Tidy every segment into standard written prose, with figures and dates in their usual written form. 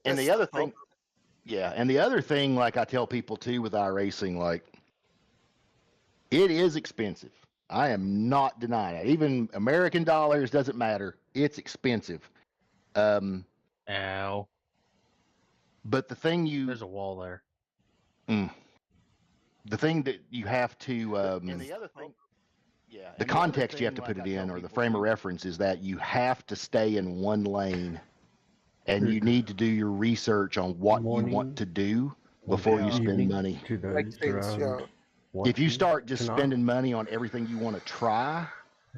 And the other thing, yeah, and the other thing, like I tell people too with iRacing, like it is expensive. I am not denying it. Even American dollars doesn't matter. It's expensive. Ow. But the thing There's a wall there. The thing that you have to, And the other thing, yeah, the context you have to put it in, or the frame of reference, is that you have to stay in one lane, and you need to do your research on what you want to do before you spend money. If you start just spending money on everything you want to try,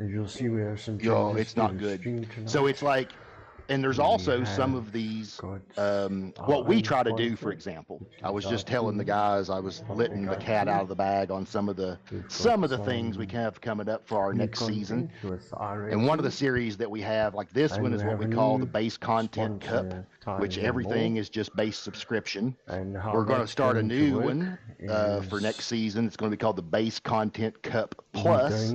you'll see we have some it's not good. So it's like, and there's also some of these, what we try to do, for example, I was just telling the guys, I was letting the cat out of the bag on some of the things we have coming up for our next season. And one of the series that we have, like this one, is what we call the Base Content Cup, which everything is just base subscription. We're going to start a new one for next season. It's going to be called the Base Content Cup Plus,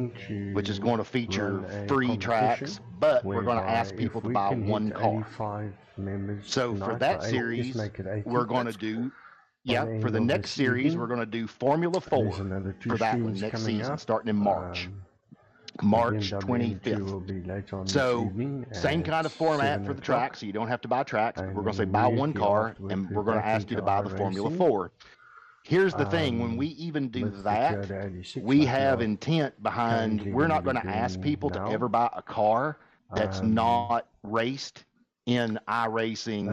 which is going to feature free tracks, but we're going to ask people to buy one car. So for that series, we're going to do, for the next series, we're going to do Formula 4 for that one next season, starting in March. March 25th. So same kind of format for the track, so you don't have to buy tracks. But we're going to say buy one car, and we're going to ask you to buy the Formula 4. Here's the thing, when we even do that, we have intent behind, we're not going to ask people to ever buy a car that's not raced in iRacing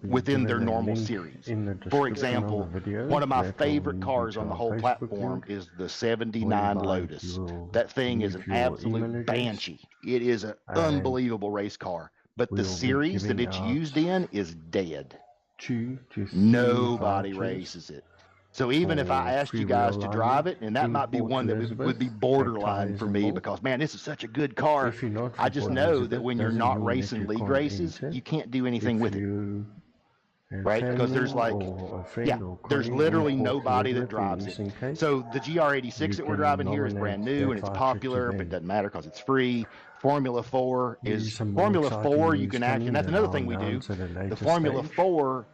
within their normal series. For example, one of my favorite cars on the whole platform is the 79 Lotus. That thing is an absolute banshee. It is an unbelievable race car, but the series that it's used in is dead. Nobody races it. So even if I asked you guys to drive it, and that might be one that would be borderline for me, because man, this is such a good car. I just know that when you're not racing league races, you can't do anything with it. Right? Because there's there's literally nobody that drives it. So the GR86 that we're driving here is brand new and it's popular, but it doesn't matter because it's free. Formula 4 is Formula 4. You can actually, and that's another thing we do. The Formula 4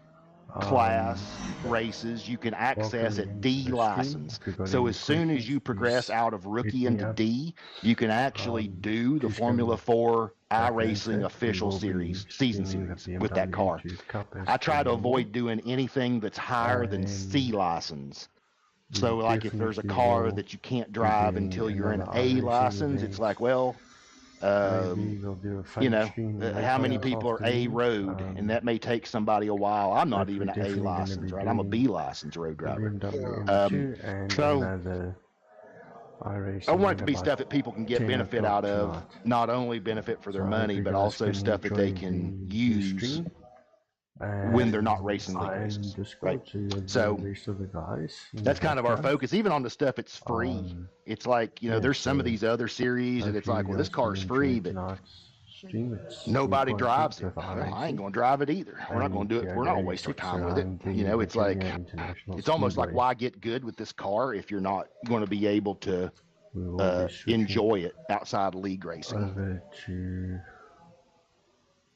class races you can access at D license. So as soon as you progress out of rookie into D, you can actually do the Formula 4 iRacing official series, season series with that car. I try to avoid doing anything that's higher than C license. So like if there's a car that you can't drive until you're in A license, it's like, well, you know, how many people are A road, and that may take somebody a while. I'm not even an A license, right? I'm a B license road driver. So I want it to be stuff that people can get benefit out of, not only benefit for their money, but also stuff that they can use when they're not racing league races, right? So that's kind of our focus. Even on the stuff it's free, it's like, you know, there's some of these other series and it's like, well, this car's free, but nobody drives it. Well, I ain't going to drive it either. We're not going to do it. We're not going to waste our time with it. You know, it's like, it's almost like, why get good with this car if you're not going to be able to enjoy it outside league racing?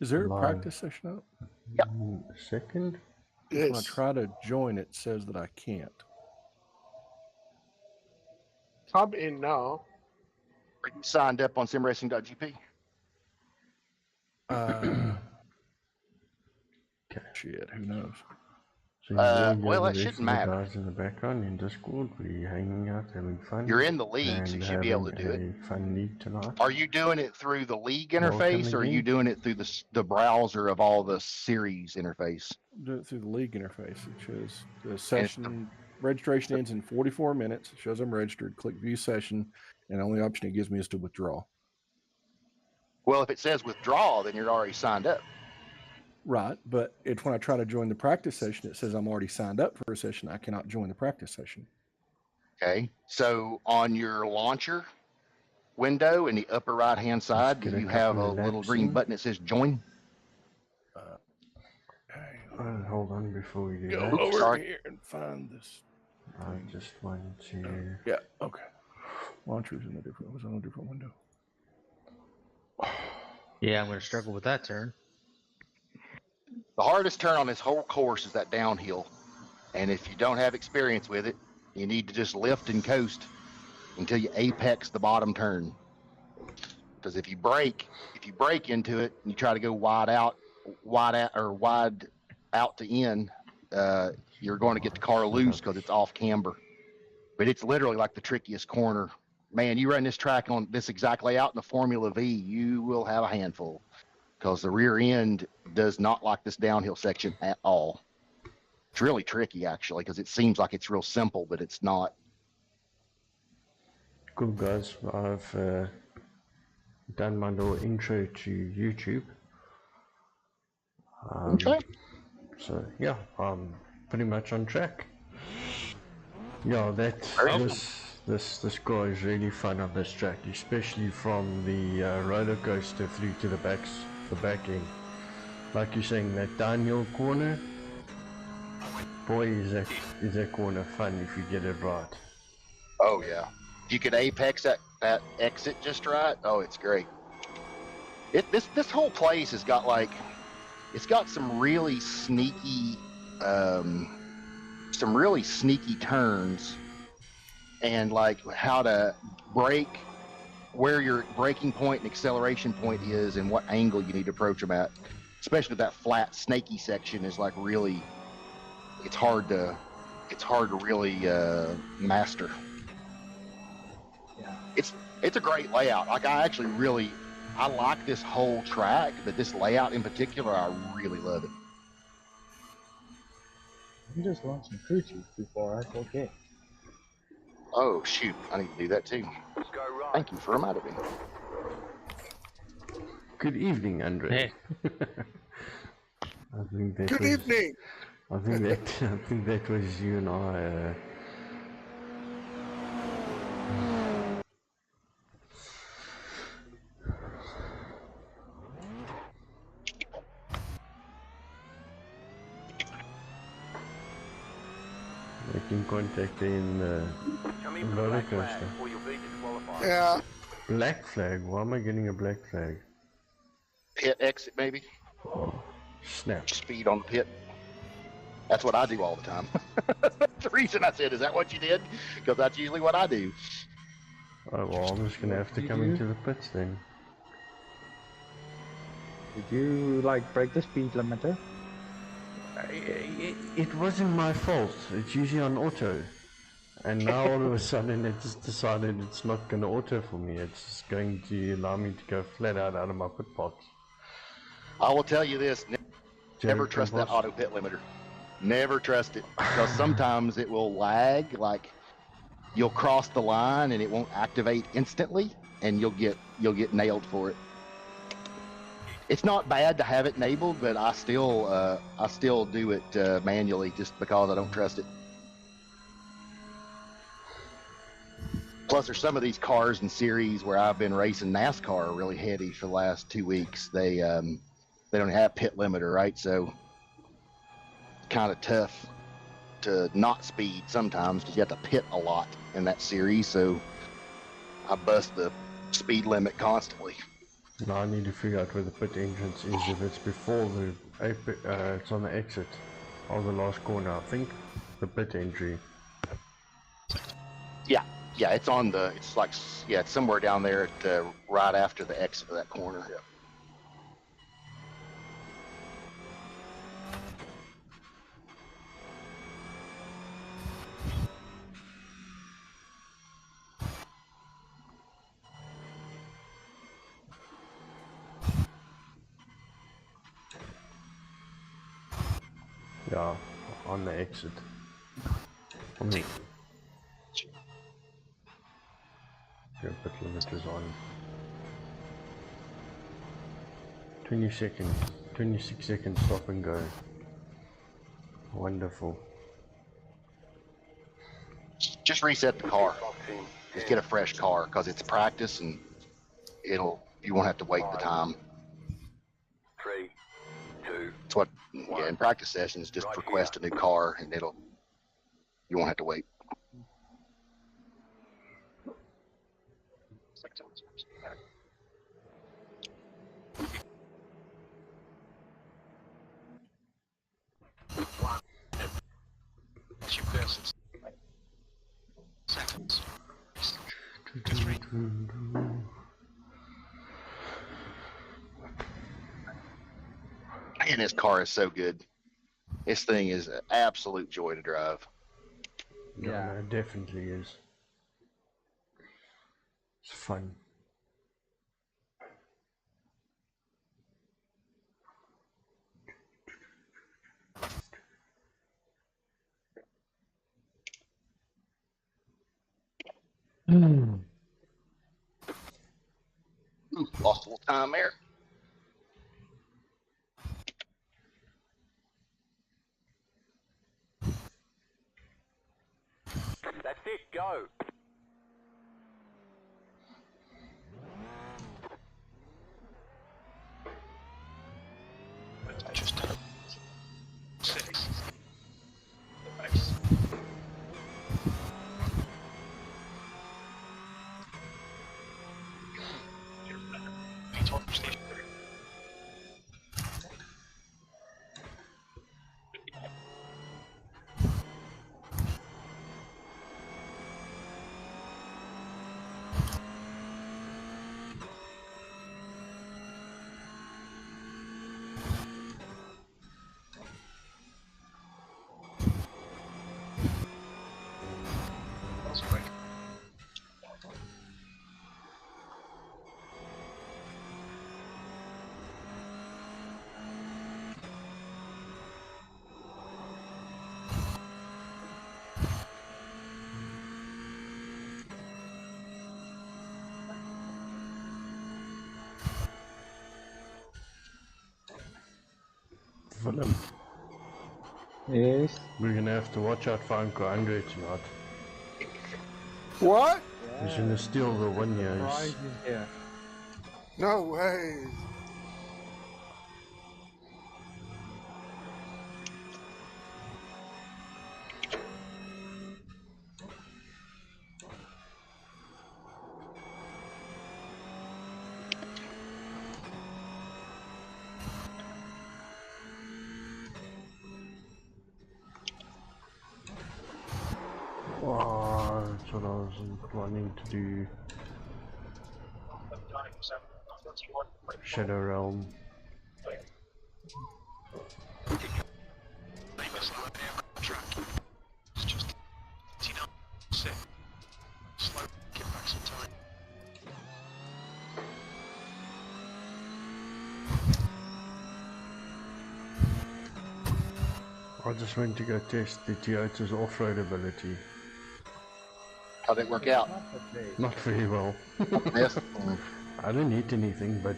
Is there a practice session up? Yep. Second. When I try to join, it says that I can't. I'm in now. Are you signed up on simracing.gp? Shit, who knows? Well, that shouldn't matter. Guys in the background in Discord, we're hanging out, having fun. You're in the league, so you should be able to do it. Fun league tonight. Are you doing it through the league interface, or are you doing it through the browser of all the series interface? Do it through the league interface. It shows the session registration ends in 44 minutes. It shows I'm registered. Click view session, and the only option it gives me is to withdraw. Well, if it says withdraw, then you're already signed up. Right, but it's when I try to join the practice session, it says I'm already signed up for a session. I cannot join the practice session. Okay, so on your launcher window in the upper right-hand side, do you have a little green button that says join? Hold on before we do Go that. over here and find this. I just want to... Yeah, okay. Launcher's in a different, was on a different window. Yeah, I'm going to struggle with that turn. The hardest turn on this whole course is that downhill. And if you don't have experience with it, you need to just lift and coast until you apex the bottom turn. Because if you break into it and you try to go wide out to in, you're going to get the car loose because it's off camber. But it's literally like the trickiest corner. Man, you run this track on this exact layout in the Formula V, you will have a handful because the rear end does not like this downhill section at all. It's really tricky, actually, because it seems like it's real simple, but it's not. Cool, guys. I've done my little intro to YouTube. Okay. So, yeah, I'm pretty much on track. Yeah, this guy is really fun on this track, especially from the roller coaster through to the back end. Like you're saying, that downhill corner, boy, is that corner fun if you get it right. Oh yeah, if you could apex that exit just right, oh, it's great. This whole place has got it's got some really sneaky turns, and like how to brake, where your braking point and acceleration point is, and what angle you need to approach them at. Especially that flat, snaky section is like really, it's hard to really master. Yeah. It's a great layout. Like I like this whole track, but this layout in particular, I really love it. I'm just launching crew chief before I forget. Oh shoot, I need to do that too. Thank you for reminding me. Good evening, Andre. Good evening. I think that was you and I. Making contact in the roller coaster. Yeah. Black flag? Why am I getting a black flag? Pit exit maybe. Oh, snap. Speed on the pit. That's what I do all the time. The reason I said, is that what you did? Because that's usually what I do. Oh well, I'm just gonna have to come into the pits then. Did you like break the speed limiter? It wasn't my fault. It's usually on auto. And now all of a sudden it's decided it's not going to auto for me. It's just going to allow me to go flat out of my pit box. I will tell you this, never trust that auto pit limiter. Never trust it, because sometimes it will lag, like you'll cross the line and it won't activate instantly, and you'll get nailed for it. It's not bad to have it enabled, but I still do it manually just because I don't trust it. Plus, there's some of these cars in series where I've been racing NASCAR are really heavy for the last 2 weeks. They don't have pit limiter, right? So it's kind of tough to not speed sometimes because you have to pit a lot in that series. So I bust the speed limit constantly. Now I need to figure out where the pit entrance is. If it's before it's on the exit of the last corner, I think the pit entry. Yeah, it's it's somewhere down there at right after the exit of that corner. Yeah. Yeah, on the exit. Your pit limiter's on. 26 seconds stop and go. Wonderful. Just reset the car. Just get a fresh car because it's practice and you won't have to wait the time. 3, 2. It's what in practice sessions, just request a new car and you won't have to wait. And this car is so good. This thing is an absolute joy to drive. Yeah, no, it definitely is. It's fun. Ooh, lost a little time there. That's it, go. Just 6. Willem, Yes. we're gonna have to watch out for Uncle Andre tonight. What? He's gonna steal the win Surprise years. is here. No way. Oh, that's what I was wanting to do. Shadow Realm. It's just, sit, slow, get back some time. I just went to go test the Toyota's off-road ability. How'd it work out? Not very well. Yes. I didn't hit anything, but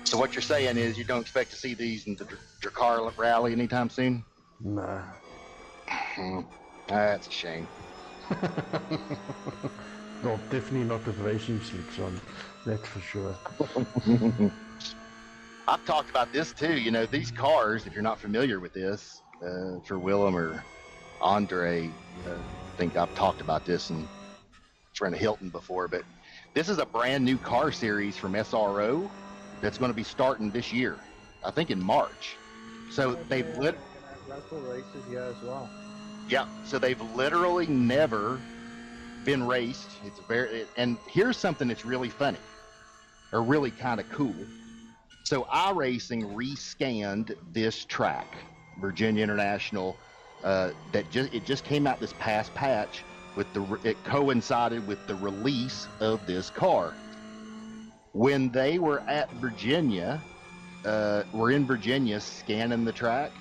So what you're saying is you don't expect to see these in the Dracar rally anytime soon? nah. That's a shame. Well, definitely not with racing slicks on, that's for sure. I've talked about this too. You know, these cars, if you're not familiar with this, for Willem or Andre, I think I've talked about this in Trent Hilton before, but this is a brand new car series from SRO that's going to be starting this year, I think in March. So they've We're gonna have local races here as well. Yeah, so they've literally never been raced. It's and here's something that's really funny, or really kind of cool. So Iracing rescanned this track, Virginia International. It just came out this past patch with it coincided with the release of this car. When they were at Virginia, were in Virginia scanning the track,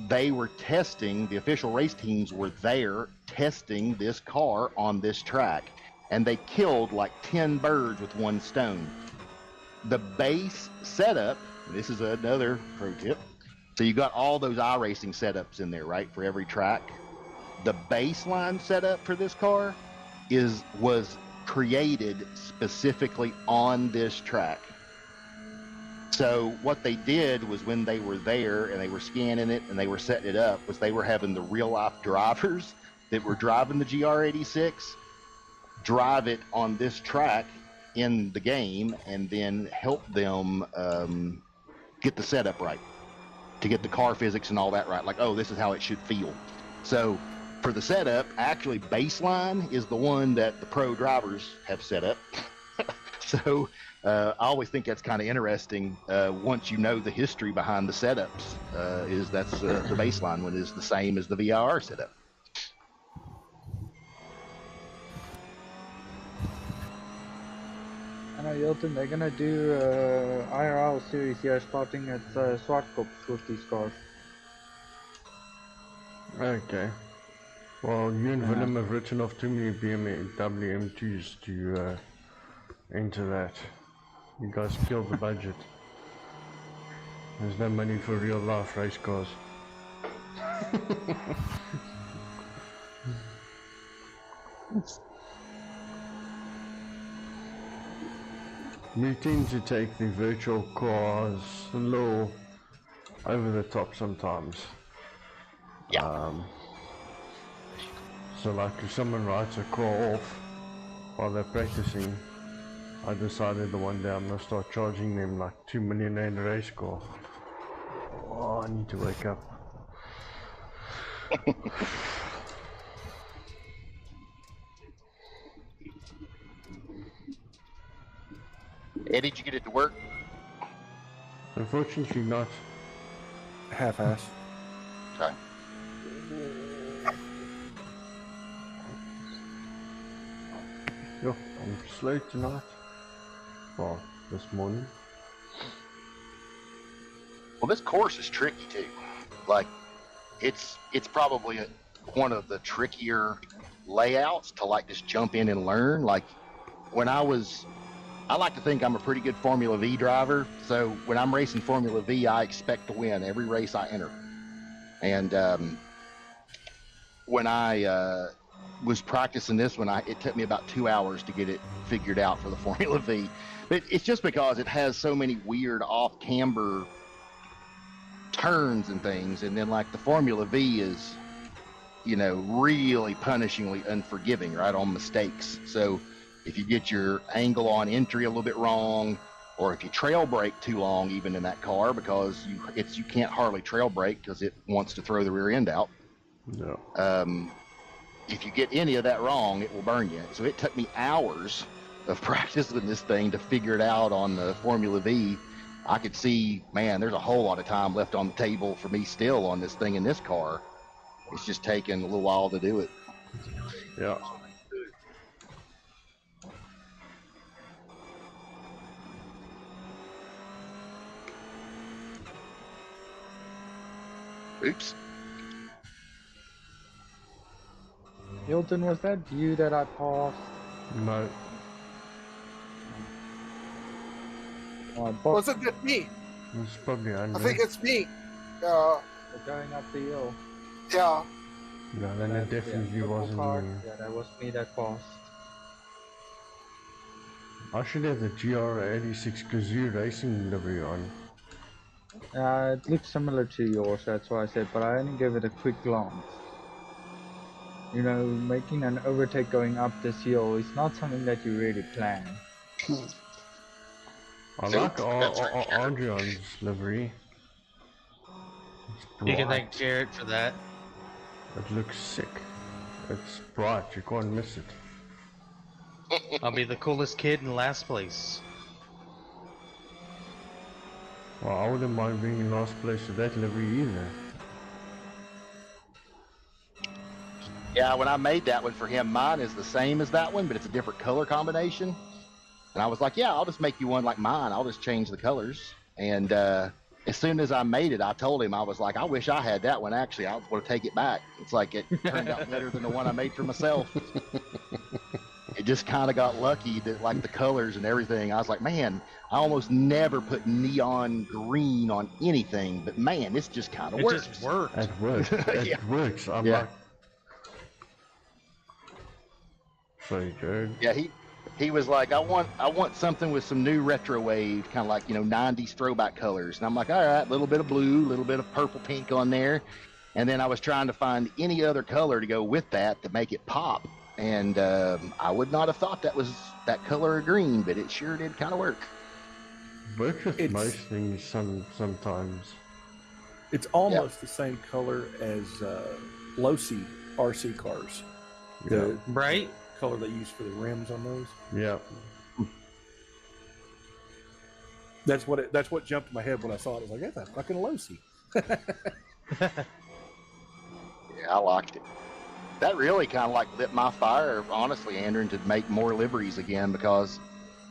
they were testing, the official race teams were there testing this car on this track, and they killed like 10 birds with one stone. The base setup, this is another pro tip, so you got all those iRacing setups in there, right, for every track. The baseline setup for this car was created specifically on this track. So what they did was when they were there and they were scanning it and they were setting it up, was they were having the real life drivers that were driving the GR86 drive it on this track in the game and then help them get the setup right, to get the car physics and all that right. Like, oh, this is how it should feel. So for the setup, actually baseline is the one that the pro drivers have set up. So I always think that's kind of interesting. Once you know the history behind the setups, that's the baseline one is the same as the VIR setup. I know, Hilton, they're gonna do IRL series here starting at Zwartkop with these cars. Okay. Well, you and Willem have written off too many BMW M2s to enter that. You guys killed the budget. There's no money for real life race cars. We tend to take the virtual cars a little over the top sometimes. Yeah. So like if someone writes a car off while they're practicing, I decided the one day I'm gonna start charging them like 2 million rand a race car. Oh, I need to wake up. Eddie, did you get it to work? Unfortunately not. Half-ass. Okay. Yo, I'm slow tonight. Well, this morning. Well, this course is tricky too. Like, it's probably one of the trickier layouts to like just jump in and learn. Like, when I like to think I'm a pretty good Formula V driver. So when I'm racing Formula V, I expect to win every race I enter. And when I was practicing this one, it took me about 2 hours to get it figured out for the Formula V. But it's just because it has so many weird off-camber turns and things. And then like the Formula V is, you know, really punishingly unforgiving, right, on mistakes. So if you get your angle on entry a little bit wrong, or if you trail brake too long, even in that car, because you can't hardly trail brake because it wants to throw the rear end out. No. If you get any of that wrong, it will burn you. So it took me hours of practicing this thing to figure it out on the Formula V. I could see, man, there's a whole lot of time left on the table for me still on this thing in this car. It's just taking a little while to do it. Yeah. Oops. Hilton, was that you that I passed? No. Wasn't it me? It's probably Andre. I think it's me. We're going up the hill. Yeah. No, then it definitely wasn't me. Yeah, that was me that passed. I should have the GR86 Iracing livery on. It looks similar to yours, that's why I said, but I only gave it a quick glance. You know, making an overtake going up this hill is not something that you really plan. I like Adrian's livery. You can thank Jared for that. It looks sick. It's bright, you can't miss it. I'll be the coolest kid in last place. Well, I wouldn't mind being in last place with that livery either. Yeah, when I made that one for him, mine is the same as that one, but it's a different color combination. And I was like, yeah, I'll just make you one like mine. I'll just change the colors. And as soon as I made it, I told him, I was like, I wish I had that one. Actually, I want to take it back. It's like it turned out better than the one I made for myself. It just kind of got lucky that like the colors and everything. I was like, man, I almost never put neon green on anything, but man, this just kind of works. It just worked. It works. It works. I'm like, sorry, Jared. Yeah, he was like, I want something with some new retro wave, kind of like, you know, 90s throwback colors. And I'm like, all right, a little bit of blue, a little bit of purple pink on there. And then I was trying to find any other color to go with that to make it pop. And I would not have thought that was that color of green, but it sure did kind of work. Works with most things sometimes. It's almost the same color as Losi RC cars. Yeah. The Right? color they use for the rims on those. Yeah. That's what jumped in my head when I saw it. I was like, that's a fucking Losi. Yeah, I liked it. That really kind of like lit my fire, honestly, Andrew, to make more liveries again, because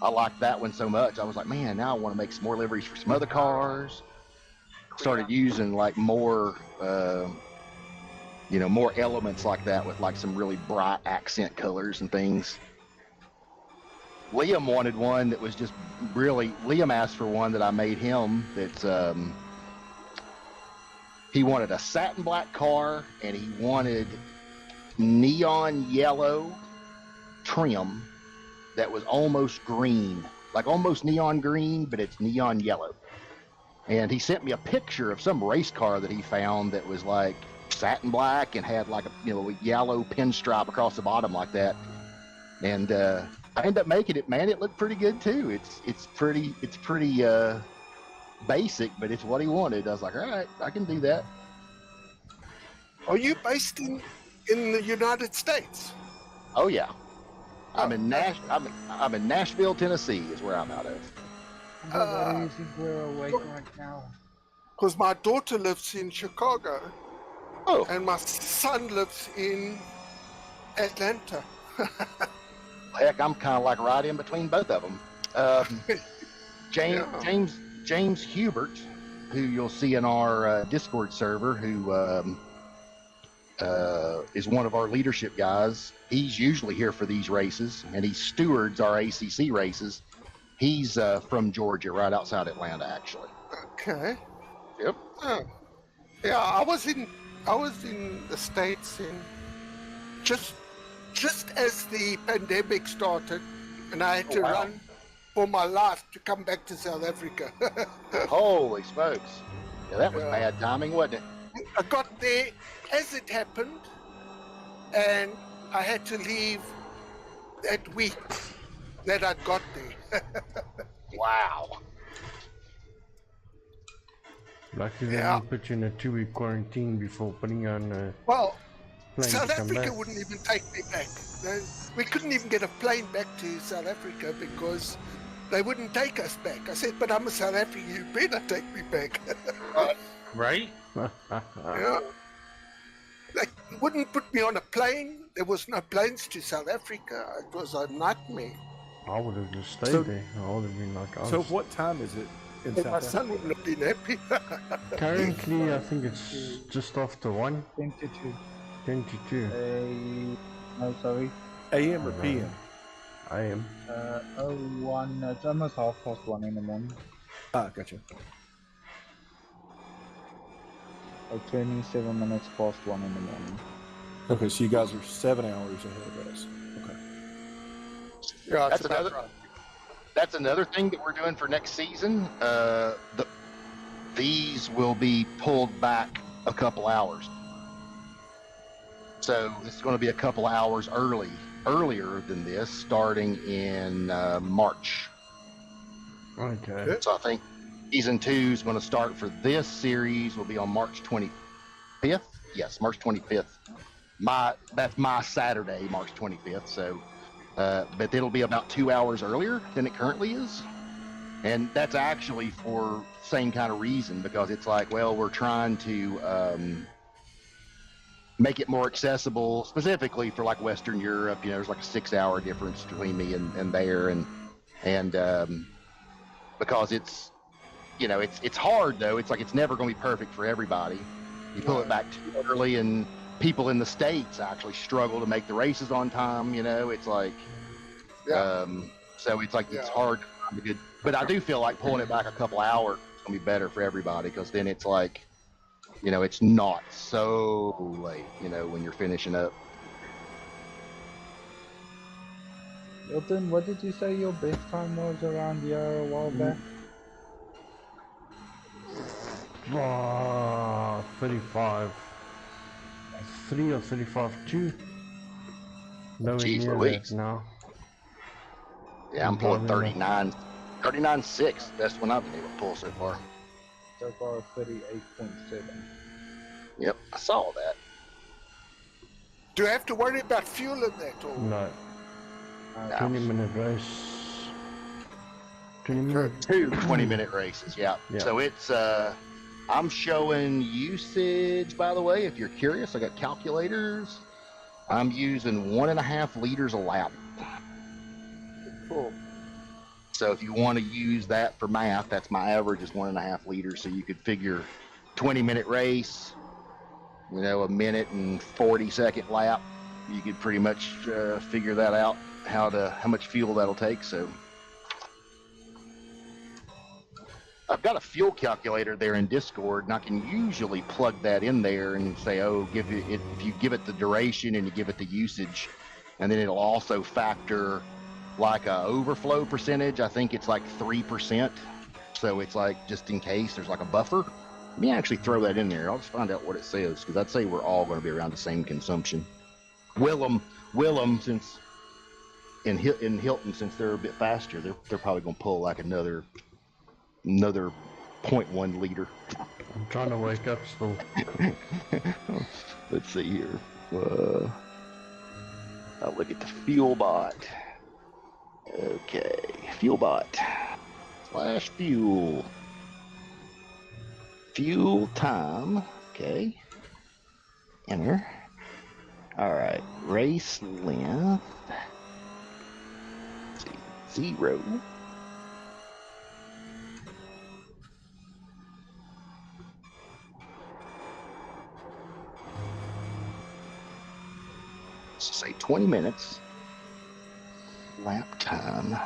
I liked that one so much. I was like, man, now I want to make some more liveries for some other cars. Started using like more, more elements like that with like some really bright accent colors and things. Liam wanted one that was just really, Liam asked for one that I made him that's, he wanted a satin black car, and he wanted neon yellow trim that was almost green, like almost neon green, but it's neon yellow. And he sent me a picture of some race car that he found that was like satin black and had like a yellow pinstripe across the bottom like that. And I ended up making it. Man, it looked pretty good too. It's pretty basic, but it's what he wanted. I was like, all right, I can do that. Are you based in the United States? Oh yeah, I'm in Nashville, Tennessee, is where I'm out of. We're awake right now. Because my daughter lives in Chicago. Oh. And my son lives in Atlanta. Heck, I'm kind of like right in between both of them. James Hubert, who you'll see in our Discord server, who is one of our leadership guys. He's usually here for these races, and he stewards our ACC races. He's from Georgia, right outside Atlanta, actually. Okay. Yep. Yeah, I was in the States in just as the pandemic started, and I had to run for my life to come back to South Africa. Holy smokes. Yeah, that was bad timing, wasn't it? I got there as it happened, and I had to leave that week that I got there. Wow. Lucky they didn't put you in a 2-week quarantine before putting you on a plane South to come Africa back. wouldn't even take me back. We couldn't even get a plane back to South Africa because they wouldn't take us back. I said, but I'm a South African, you better take me back. Right? Yeah. They wouldn't put me on a plane. There was no planes to South Africa. It was a nightmare. I would have just stayed there. I would have been like, So what time is it in My South son Africa? wouldn't have been happy. currently, I think it's just after 1. 22. 22. No, sorry. AM or PM? I am. 01. It's almost 1:30 in the morning. Ah, gotcha. 27 minutes past 1 in the morning. Okay, so you guys are 7 hours ahead of us. Okay. Yeah, That's another thing that we're doing for next season. These will be pulled back a couple hours. So it's going to be a couple hours earlier than this, starting in March. Okay. So I think season 2 is going to start for this series will be on March 25th. Yes, March 25th. That's my Saturday, March 25th. So, but it'll be about 2 hours earlier than it currently is. And that's actually for same kind of reason, because it's like, well, we're trying to make it more accessible, specifically for like Western Europe. There's like a 6-hour difference between me and there, and because it's hard though. It's like it's never going to be perfect for everybody. You pull it back too early, and people in the States actually struggle to make the races on time. It's like, so it's like it's hard to find a good. But I do feel like pulling it back a couple hours is going to be better for everybody, because then it's like, it's not so late, when you're finishing up. Milton, what did you say your best time was around here a while back? 35. 3 or 35.2. Nowhere Jeez near Louise. that now. Yeah, I'm pulling 39.6. That's when I've been able to pull so far. So far, 38.7. Yep, I saw that. Do I have to worry about fuel in that? Or? No. No. 20-minute race. 20 minutes. 2 20-minute races, yeah. Yeah. So it's, I'm showing usage, by the way, if you're curious. I got calculators. I'm using 1.5 liters a lap. Cool. So if you want to use that for math, that's my average is 1.5 liters. So you could figure 20-minute race, you know, a minute and 40-second lap. You could pretty much figure that out, how much fuel that'll take. So I've got a fuel calculator there in Discord, and I can usually plug that in there and say, oh, if you give it the duration and you give it the usage, and then it'll also factor like a overflow percentage. I think it's like 3%. So it's like, just in case there's like a buffer. Let me actually throw that in there. I'll just find out what it says, because I'd say we're all going to be around the same consumption. Willem, since in Hilton, since they're a bit faster, they're probably going to pull like another 0.1 liter. I'm trying to wake up still. Let's see here. I'll look at the fuel bot. Okay, fuel bot / fuel. Fuel time. Okay. Enter. All right. Race length. Let's see. 0. Let's say 20 minutes. Lap time.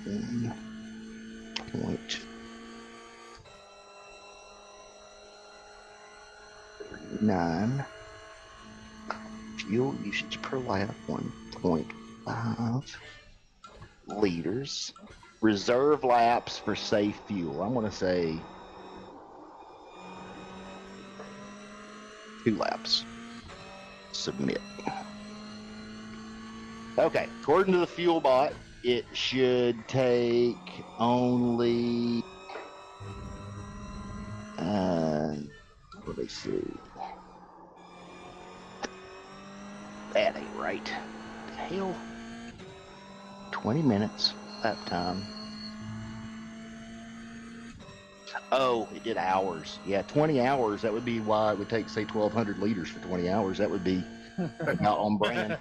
1.9. Fuel usage per lap 1.5 liters. Reserve laps for safe fuel. I'm going to say 2 laps. Submit. Okay, according to the fuel bot, it should take only what do they say? That ain't right. The hell? 20 minutes lap time. Oh, it did hours. Yeah, 20 hours. That would be why it would take, say, 1,200 liters for 20 hours. That would be about on brand.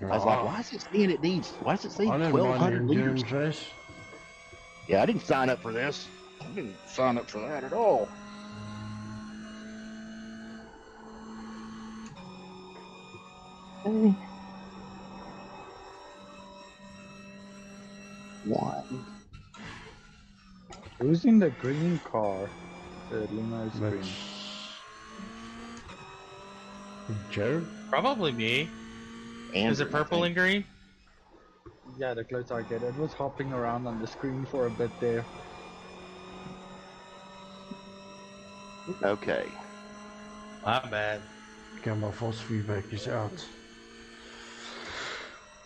I was like, why is it saying it needs? Why does it say 1,200 liters? Race. Yeah, I didn't sign up for this. I didn't sign up for that at all. Okay. 1. Who's in the green car? The limo's green. Jared? Probably me. Andrew, Is it purple and green? Yeah, the closer I get. It was hopping around on the screen for a bit there. Okay. My bad. Okay, my false feedback is out.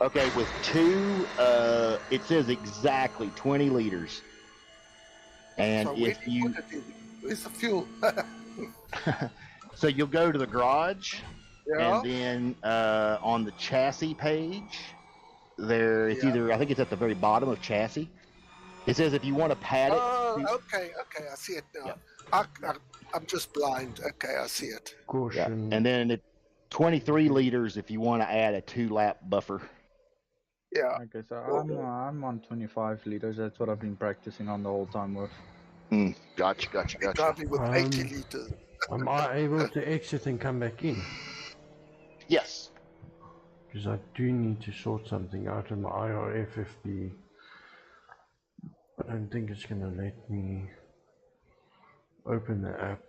Okay, with 2, it says exactly 20 liters. And So if you... Where's the fuel? So you'll go to the garage, Yeah. and then on the chassis page, there it's either, I think it's at the very bottom of chassis. It says if you want to pad it. Oh, okay, I see it now. Yeah. I'm just blind. Okay, I see it. Caution. Yeah. And then it 23 liters if you want to add a 2-lap buffer. Yeah. Okay, so I'm on 25 liters. That's what I've been practicing on the whole time with. Gotcha. Driving with 80 liters. Am I able to exit and come back in? Yes. Because I do need to sort something out in my IRFFB. I don't think it's going to let me open the app.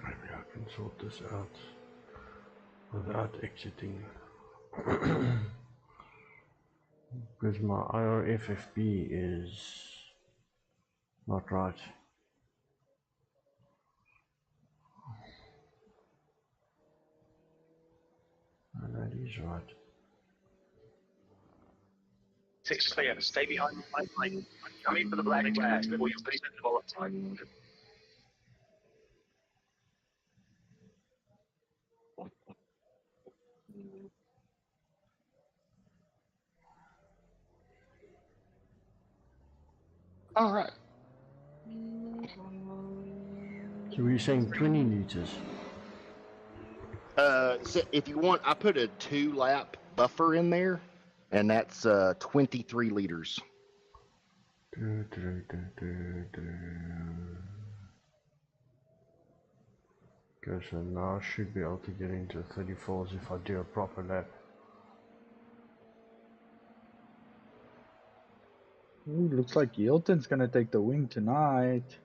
Maybe I can sort this out without exiting. Because my IRFFB is not right. And that is right. 6 clear. Stay behind the pipeline. I'm coming for the black flags before you put it in the bullet time. All right. So we're saying 20 liters. So if you want, I put a 2-lap buffer in there, and that's 23 liters. Okay, so now I should be able to get into 34s if I do a proper lap. Ooh, looks like Yelton's gonna take the win tonight.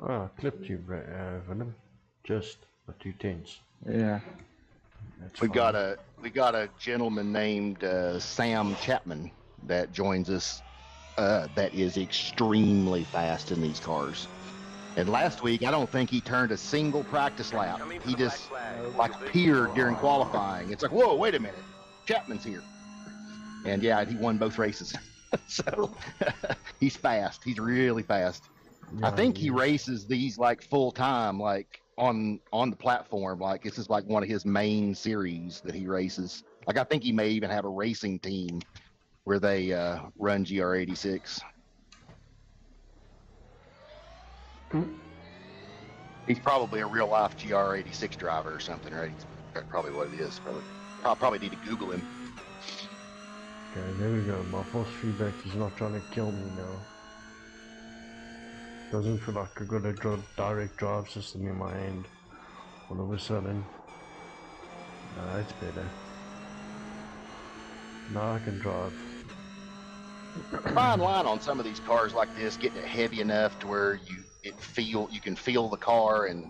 Ah, clipped you, Venom. Just a 210s. Yeah. That's We fine. got a gentleman named Sam Chapman that joins us. That is extremely fast in these cars. And last week, I don't think he turned a single practice lap. He just appeared during qualifying. It's like, whoa, wait a minute, Chapman's here. And yeah, he won both races. So he's fast. He's really fast. Yeah, I think he races these like full time, like on the platform. Like this is like one of his main series that he races. Like I think he may even have a racing team where they run GR86. He's probably a real life GR86 driver or something, right? That's probably what it is. Probably need to Google him. Okay, there we go. My force feedback is not trying to kill me now. Doesn't feel like I got a direct drive system in my hand. All of a sudden. That's better. Now I can drive. Fine line on some of these cars like this, getting it heavy enough to where you can feel the car, and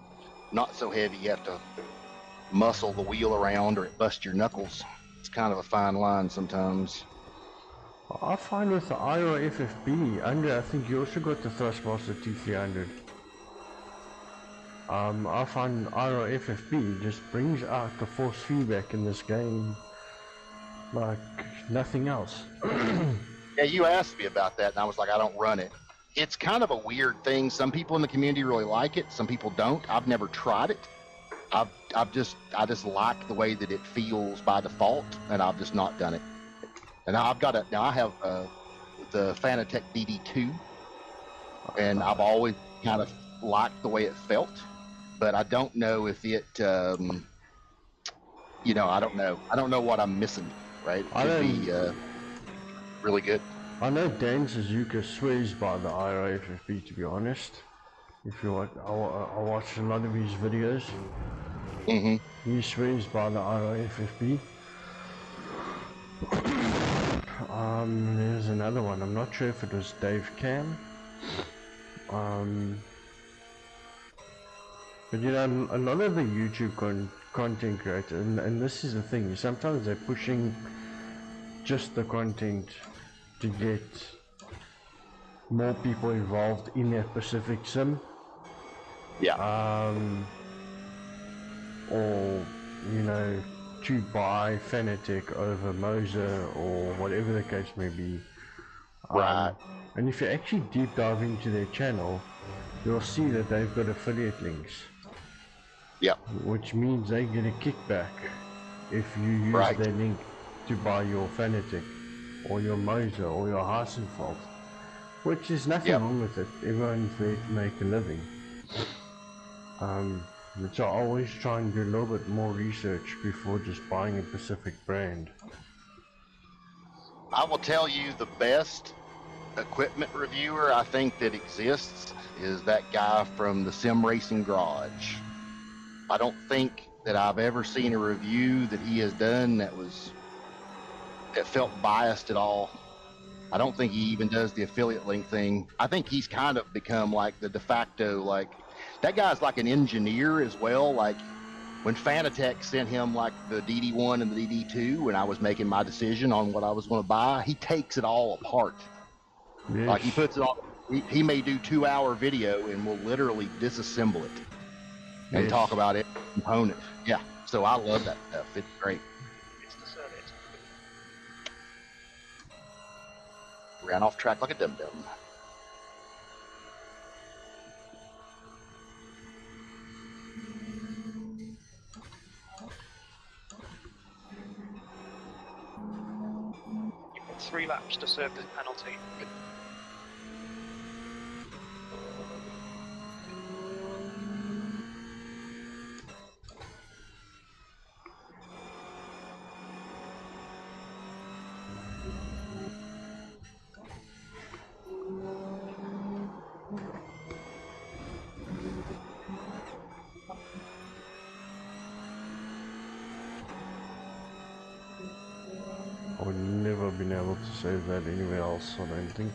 not so heavy you have to muscle the wheel around or it busts your knuckles. It's kind of a fine line sometimes. I find with the Iro FFB, I think you also got the Thrustmaster T300. I find Iro FFB just brings out the force feedback in this game like nothing else. Yeah, you asked me about that, and I was like, I don't run it. It's kind of a weird thing. Some people in the community really like it. Some people don't. I've never tried it. I just like the way that it feels by default, and I've just not done it. And I have the Fanatec DD2, and I've always kind of liked the way it felt, but I don't know if it, I don't know. I don't know what I'm missing, right? It could be really good. I know Dan Suzuka swears by the Iro FFB, to be honest. If you want, I watch a lot of his videos. Mm-hmm. He swears by the Iro FFB. There's another one. I'm not sure if it was Dave Cam. But you know, a lot of the YouTube content creators, and this is the thing, sometimes they're pushing just the content to get more people involved in that specific sim. Yeah. Or, you know, to buy Fanatec over Moser or whatever the case may be. Right. And if you actually deep dive into their channel, you'll see that they've got affiliate links. Yep. Which means they get a kickback if you use their link to buy your Fanatec or your Moser or your Hassenfeld. Which is nothing wrong with it. Everyone's there to make a living. So I always try and do a little bit more research before just buying a specific brand. I will tell you the best equipment reviewer I think that exists is that guy from the Sim Racing Garage. I don't think that I've ever seen a review that he has done that felt biased at all. I don't think he even does the affiliate link thing. I think he's kind of become like the de facto, like, that guy's like an engineer as well. Like when Fanatec sent him like the DD1 and the DD2 when I was making my decision on what I was going to buy, he takes it all apart. Yes. Like he puts it on, he may do 2-hour video and will literally disassemble it and talk about it component. Yeah. So I love that stuff. It's great. Ran off track like a dum-dum. 3 laps to serve the penalty. I would never been able to save that anywhere else, I don't think.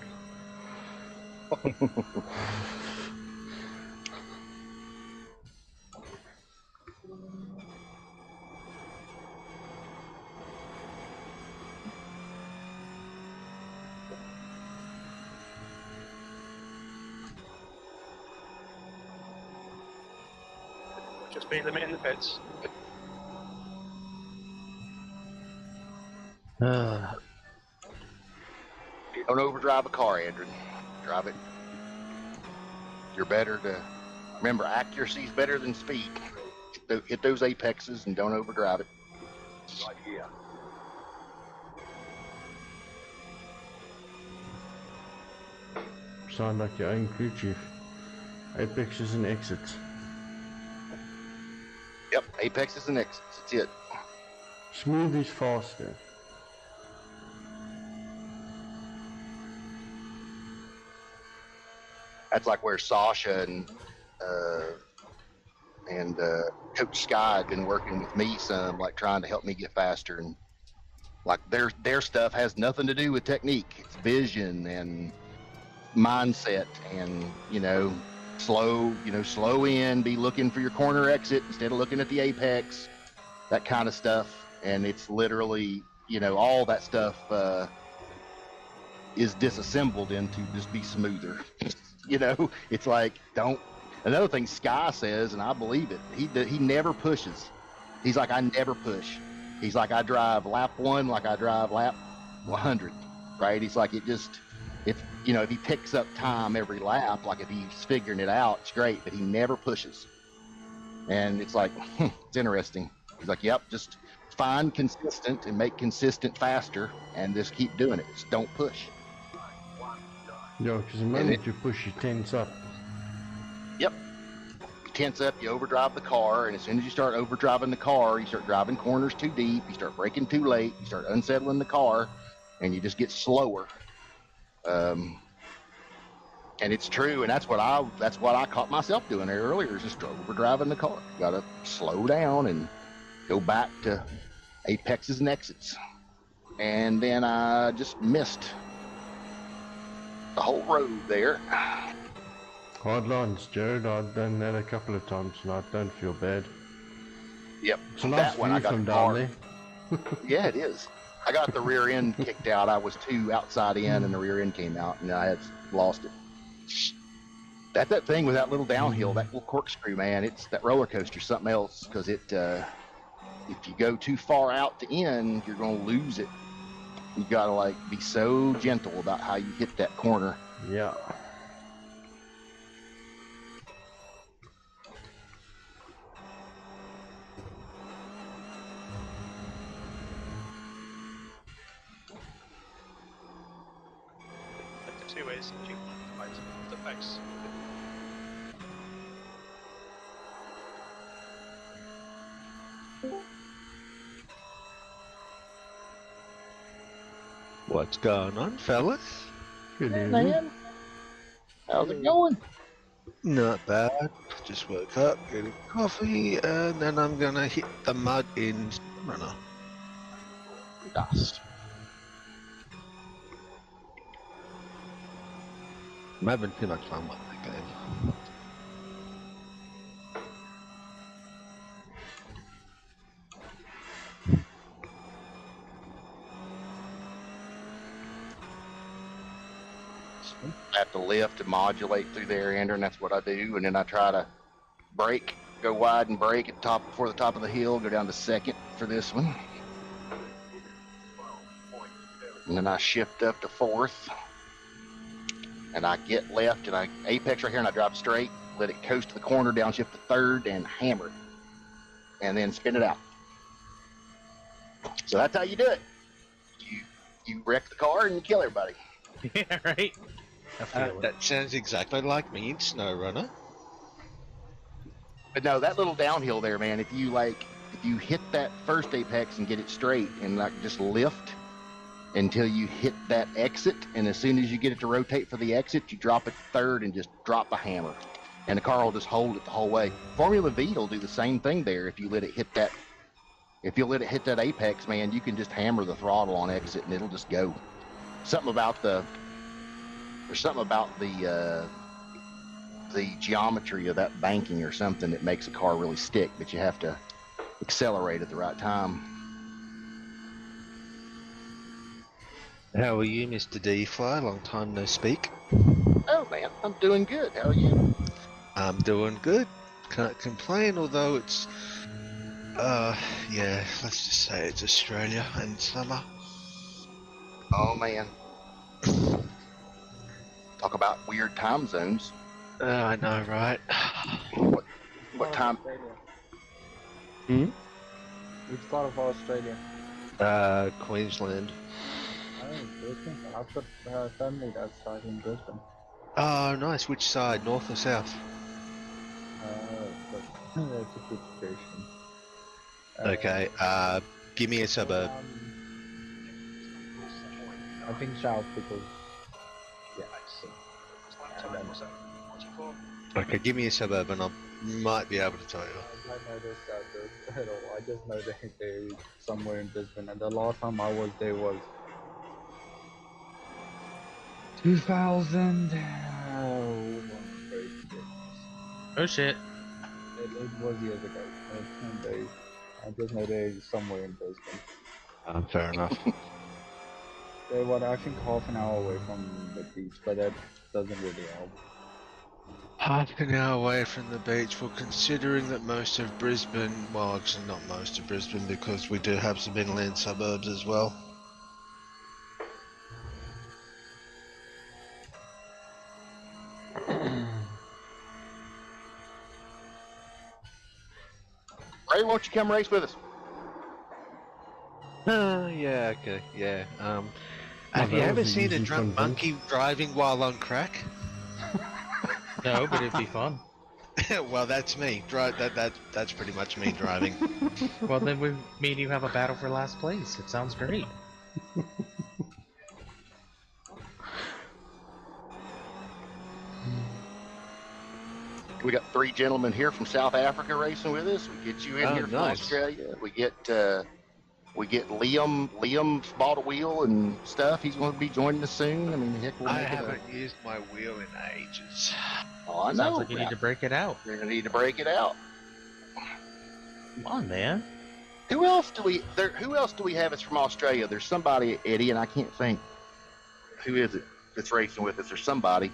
Just be limiting the pits. Don't overdrive a car, Andrew. Drive it. You're better to remember. Accuracy is better than speed. Hit those apexes and don't overdrive it. Right here. Sound like your own crew chief. Apexes and exits. Yep, apexes and exits. That's it. Smooth is faster. That's like where Sasha and Coach Sky had been working with me some, like trying to help me get faster, and like their stuff has nothing to do with technique. It's vision and mindset, and slow in, be looking for your corner exit instead of looking at the apex, that kind of stuff. And it's literally, all that stuff is disassembled into just be smoother. It's like, another thing Sky says, and I believe it, he never pushes. He's like, I never push. He's like, I drive lap 1 like I drive lap 100, right? He's like, if he picks up time every lap, like if he's figuring it out, it's great, but he never pushes. And it's like, it's interesting. He's like, yep, just find consistent and make consistent faster and just keep doing it. Just don't push. Yeah, because the moment you push, you tense up. Yep. You tense up, you overdrive the car, and as soon as you start overdriving the car, you start driving corners too deep, you start braking too late, you start unsettling the car, and you just get slower. And it's true, and that's what I caught myself doing there earlier, is just overdriving the car. You gotta slow down and go back to apexes and exits. And then I just missed the whole road there. Hard lines, Jared. I've done that a couple of times and I don't feel bad. Yep. It's a nice view from down there. Yeah, it is. I got the rear end kicked out. I was too outside in and the rear end came out and I had lost it. That thing with that little downhill, that little corkscrew, man, it's that roller coaster, something else, because it if you go too far out to end, you're going to lose it. You got to be so gentle about how you hit that corner. Yeah. The 2 ways you optimize the face. What's going on, fellas? Good evening. Man, how's it going? Not bad. Just woke up, getting coffee, and then I'm gonna hit the mud in runner. Dust. I'm having too much fun with that game. I have to lift and modulate through there, Andrew, and that's what I do. And then I try to brake, go wide and brake at the top before the top of the hill, go down to second for this one. And then I shift up to fourth. And I get left and I apex right here and I drive straight, let it coast to the corner, downshift to third and hammer it. And then spin it out. So that's how you do it. You you wreck the car and you kill everybody. Yeah, right. I feel it. That sounds exactly like me in SnowRunner. But no, that little downhill there, man. If you hit that first apex and get it straight and like just lift until you hit that exit, and as soon as you get it to rotate for the exit, you drop it third and just drop the hammer, and the car will just hold it the whole way. Formula V will do the same thing there. If you let it hit that, apex, man, you can just hammer the throttle on exit and it'll just go. There's something about the geometry of that banking or something that makes a car really stick, but you have to accelerate at the right time. How are you, Mr. D-Fly? Long time no speak. Oh man, I'm doing good. How are you? I'm doing good. Can't complain, although it's yeah, let's just say it's Australia in summer. Oh man. Talk about weird time zones. I know, right? What time? Which part of Australia? Queensland. Oh, Brisbane. I've got family that's side in Brisbane. Oh, nice. Which side, north or south? But that's a good question. Okay, give me a suburb. I think south because Okay, give me a suburb and I might be able to tell you. I don't know the suburbs at all. I just know that they're somewhere in Brisbane, and the last time I was there was 2000. Oh shit. It was years ago. I just know they're somewhere in Brisbane. Fair enough. They're I think half an hour away from the beach, but that doesn't really help. Half an hour away from the beach. Well, considering that most of Brisbane, well, actually not most of Brisbane, because we do have some inland suburbs as well. Ray, won't you come race with us? Yeah, okay, yeah. Have you ever seen a drunk monkey driving while on crack? No, but it'd be fun. Well, that's me. That's pretty much me driving. Well, then me and you have a battle for last place. It sounds great. We got 3 gentlemen here from South Africa racing with us. We get you in here from Australia. We get Liam bought a wheel and stuff. He's going to be joining us soon. I mean, heck, we'll I haven't used my wheel in ages. Oh, I know. Sounds like you need to break it out. You're going to need to break it out. Come on, man. Who else do we have that's from Australia? There's somebody, Eddie, and I can't think. Who is it that's racing with us? There's somebody.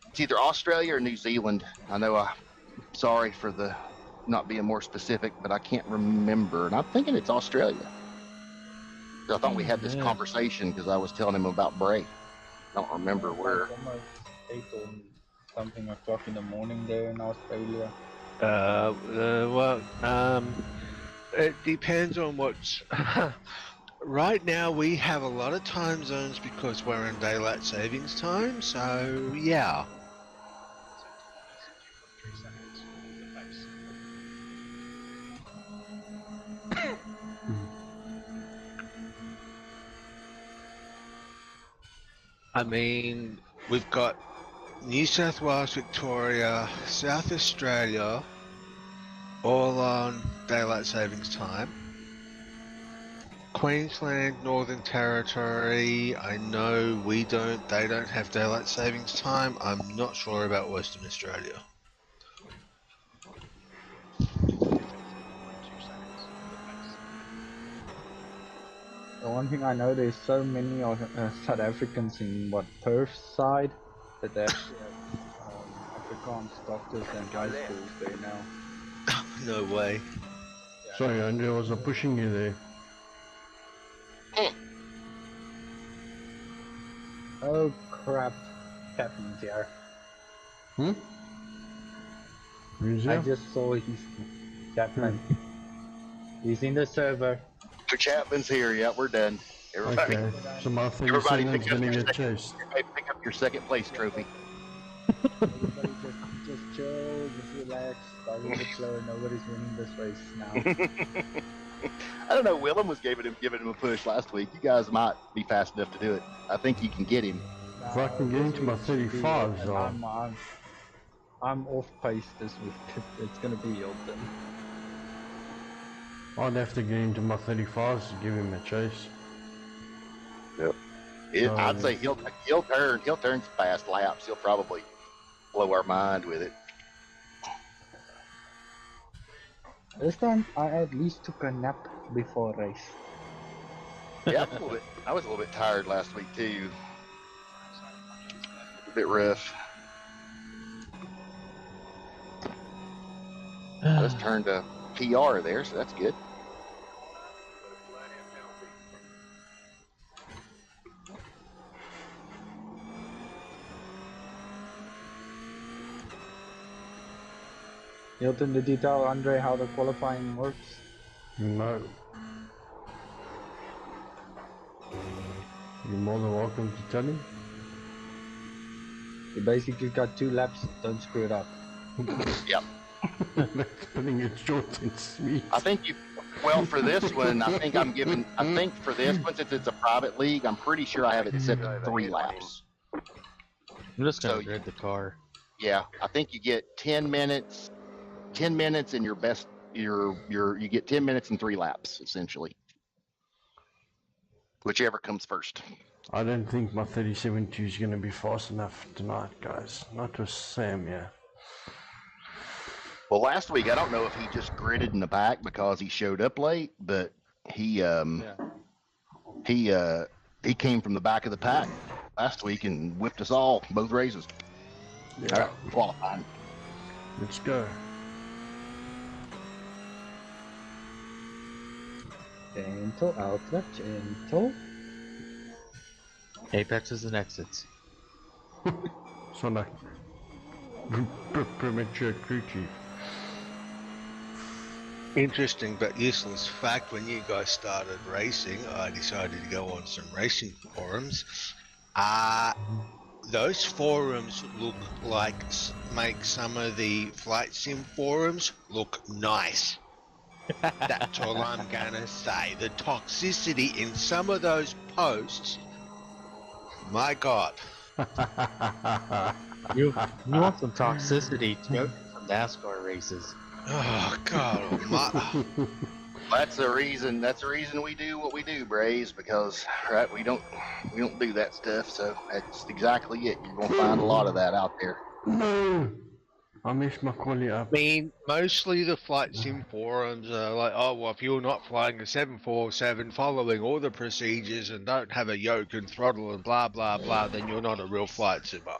It's either Australia or New Zealand. I know. I'm sorry for the not being more specific, but I can't remember. And I'm thinking it's Australia. I thought we had this conversation because I was telling him about Bray. I don't remember where. Almost 8 or something o'clock in the morning there in Australia. It depends on what's. Right now we have a lot of time zones because we're in daylight savings time, so yeah. I mean, we've got New South Wales, Victoria, South Australia, all on daylight savings time. Queensland, Northern Territory, I know they don't have daylight savings time. I'm not sure about Western Australia. The one thing I know, there's so many South Africans in Perth side that they actually have Afrikaans doctors and high schools there now. No way. Yeah. Sorry, Andrew, I was pushing you there. Oh crap, Captain's here. Who's I here? just saw his Captain. He's in the server. Mr. Chapman's here. Yeah, we're done. Everybody, Okay, so my everybody 37's pick up, gonna your get second, chased. pick up your second place trophy. Everybody just chill, just relax, start a bit slower. Nobody's winning this race now. I don't know. Willem was giving him a push last week. You guys might be fast enough to do it. I think you can get him. If I can get into my 35s, I'm off pace this week. It's gonna be Hilton. I'd have to get into my 35s to give him a chase. Yep. I'd say he'll turn some fast laps. He'll probably blow our mind with it. This time I at least took a nap before race. Yeah, I was a little bit tired last week too. A bit rough. I just turned a PR there, so that's good. Hilton, did you tell Andre how the qualifying works? No. You're more than welcome to tell him. You basically got 2 laps, don't screw it up. Yep. That's putting it short and sweet. I think well, for this one, I think for this one, since it's a private league, I'm pretty sure I have it set to 3 laps. I'm just gonna grid the car. Yeah, I think you get 10 minutes in your best, you get 10 minutes and 3 laps, essentially. Whichever comes first. I don't think my 37.2 is going to be fast enough tonight, guys. Not with Sam, yeah. Well, last week, I don't know if he just gridded in the back because he showed up late, but he came from the back of the pack last week and whipped us all, both races. Yeah. All right, qualifying. Let's go. Gentle, ultra, gentle. Apexes and exits. So like premature crew chief. Interesting but useless fact, when you guys started racing, I decided to go on some racing forums. Those forums make some of the flight sim forums look nice. That's all I'm gonna say. The toxicity in some of those posts, my God. You want some toxicity to go to some NASCAR races. Oh God. That's the reason we do what we do, Braves, because right, we don't do that stuff, so that's exactly it. You're gonna find a lot of that out there. No, I messed my quality up. I mean, mostly the flight sim forums are like, oh, well, if you're not flying a 747, following all the procedures and don't have a yoke and throttle and blah, blah, blah, then you're not a real flight simmer.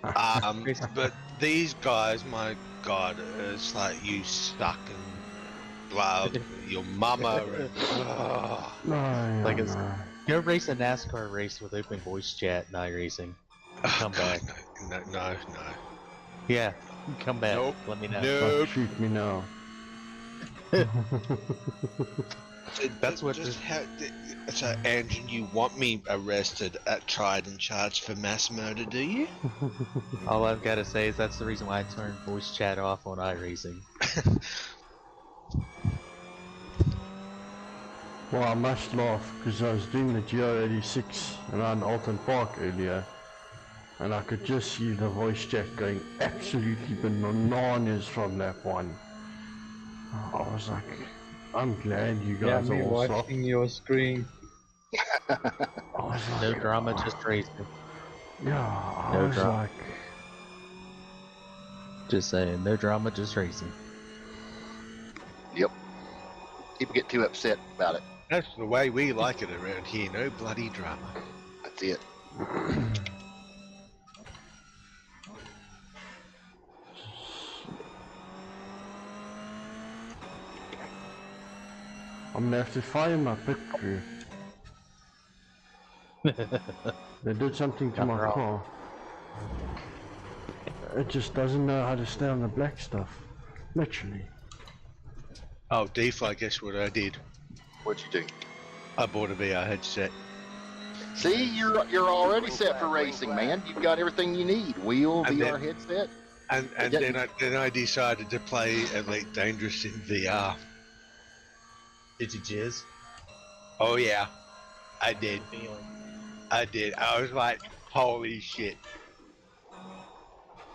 But these guys, my God, it's like you stuck and blah, your mama. Go race a NASCAR race with open voice chat in Iracing. Come back. No. Yeah, come back. Nope. Let me know. Nope. Shoot me now. That's what. So, Andrew, you want me arrested, tried and charged for mass murder, do you? All I've got to say is that's the reason why I turned voice chat off on iRacing. Well, I must laugh because I was doing the GR86 around Alton Park earlier, and I could just see the voice chat going absolutely bananas from that one. I was like, I'm glad you guys are all soft. watching your screen. I was like, No drama, just racing. Yeah, I No was drama. like, Just saying, no drama, just racing. Yep. People get too upset about it. That's the way we like it around here, no bloody drama. That's it. I'm gonna have to fire my pit crew. They did something to my car. It just doesn't know how to stay on the black stuff. Literally. Oh, Deef, I guess what I did. What'd you do? I bought a VR headset. See, you're already set for racing, man. You've got everything you need. Wheel, And VR headset. And then I decided to play Elite Dangerous in VR. Did you jizz? Oh yeah, I did. I did. I was like, holy shit.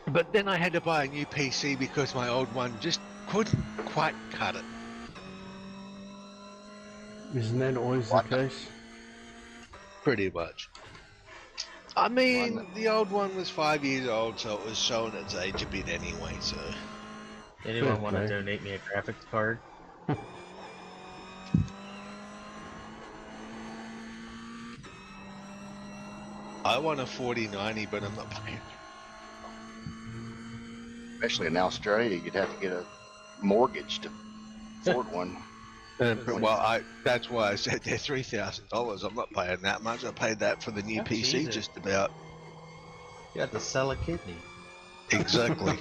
But then I had to buy a new PC because my old one just couldn't quite cut it. Isn't that always the case? Pretty much. I mean, the old one was 5 years old, so it was showing its age a bit anyway, so... Anyone want to donate me a graphics card? I want a 4090, but I'm not paying. Especially in Australia, you'd have to get a mortgage to afford one. Well, that's why I said they're $3,000. I'm not paying that much. I paid that for the new PC, Jesus. just about. You have to sell a kidney. Exactly.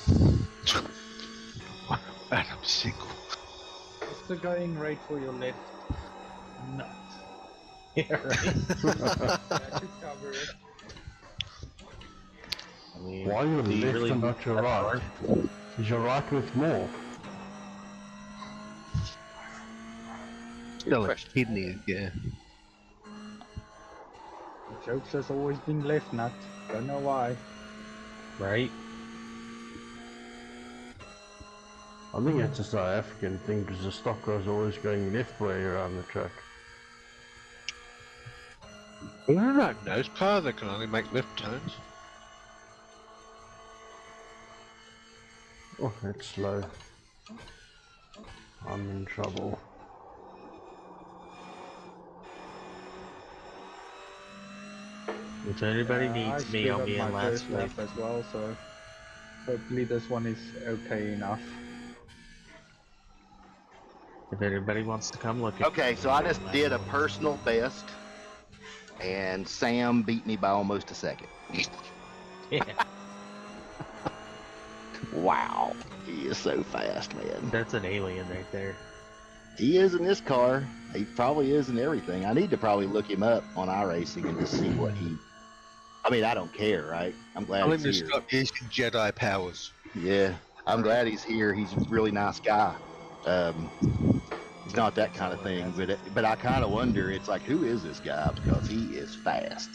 And I'm single. What's the going rate for your left nut? Yeah, right. That should cover it. I mean, Why your do you left really and not your right? Is your right with more? Still a kidney, yeah. The jokes has always been left nut. Don't know why. Right? I think it's a South African thing because the stock was always going left way around the track. Isn't that nose car that can only make left turns? Oh, that's slow. I'm in trouble. If anybody needs I me, I'll screwed be up in my last first lap place. as well, so hopefully this one is okay enough. If anybody wants to come look at Okay, so I just did a personal best, and Sam beat me by almost a second. Yeah, Wow, he is so fast, man. that's an alien right there. He is in this car. He probably is in everything. I need to probably look him up on iRacing and just see what he... I mean, I don't care, right? I'm glad Tell him he's to here. stop using Jedi powers. Yeah, I'm glad he's here. He's a really nice guy. He's not that kind of thing, but I kind of wonder, it's like, who is this guy? Because he is fast.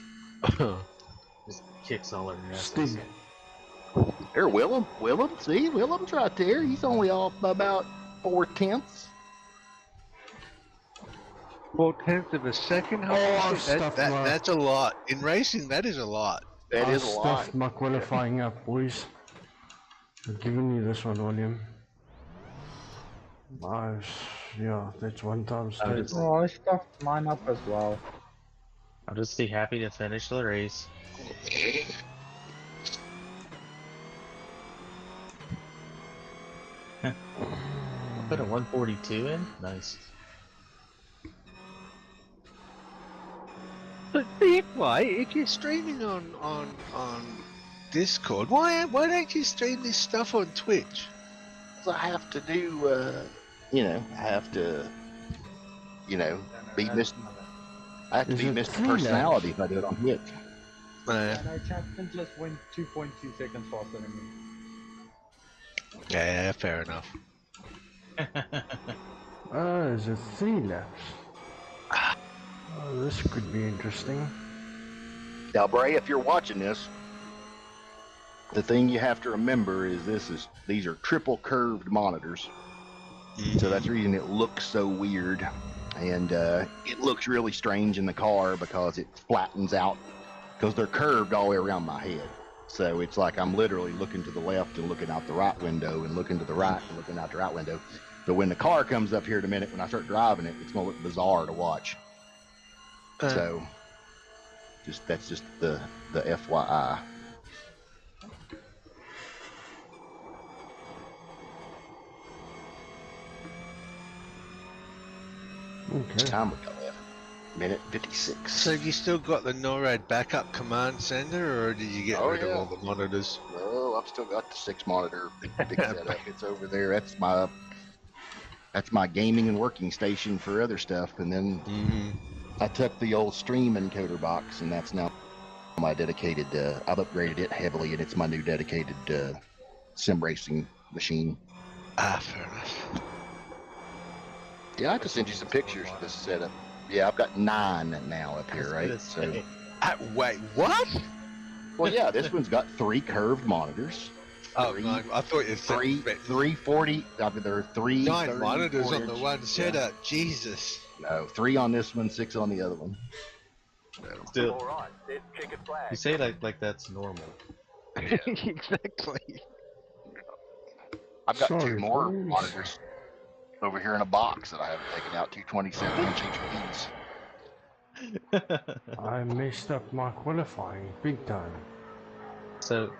Just kicks all over asses. There, Willem. See, Willem's right there. He's only off by about 4/10. 4/10 of a second? Holy shit, that's a lot. In racing, that is a lot. That is a I lot. stuffed my qualifying up, boys. I'm giving you this one, William. Nice. Yeah, that's 1 times 10. Oh, I stuffed mine up as well. I'll just be happy to finish the race. I'll put a 142 in? Nice. But why? If you're streaming on Discord, why don't you stream this stuff on Twitch? I have to do, I have to, be Mr. I have to be Mr. Personality if I do it on Twitch. And our champion just went 2.2 seconds faster than me. Yeah, fair enough. Oh, is it 3 laps? Oh, this could be interesting. Now, Bray, if you're watching this, the thing you have to remember is these are triple curved monitors. So that's the reason it looks so weird. And it looks really strange in the car because it flattens out because they're curved all the way around my head. So it's like I'm literally looking to the left and looking out the right window and looking to the right and looking out the right window. So when the car comes up here in a minute, when I start driving it, it's going to look bizarre to watch. So that's just the FYI. Okay. Time we got left? Minute 56. So you still got the NORAD backup command sender, or did you get rid of all the monitors? No, I've still got the 6 monitor big setup. It's over there. That's my That's my gaming and working station for other stuff. And then I took the old stream encoder box, and that's now my dedicated. I've upgraded it heavily, and it's my new dedicated sim racing machine. Fair enough. Yeah, I just sent you some pictures of this setup. Yeah, I've got 9 now up here, right? So, wait, what? well, yeah, this one's got 3 curved monitors. Oh, no, I thought you said 340. I mean, there are 3 9 monitors on the one yeah. setup. Jesus. No, 3 on this one, 6 on the other one. Still, All right, set checkered flag. you say like that's normal. Exactly. I've got 2 more monitors over here in a box that I haven't taken out. 2 27-inch HPs. I messed up my qualifying big time. So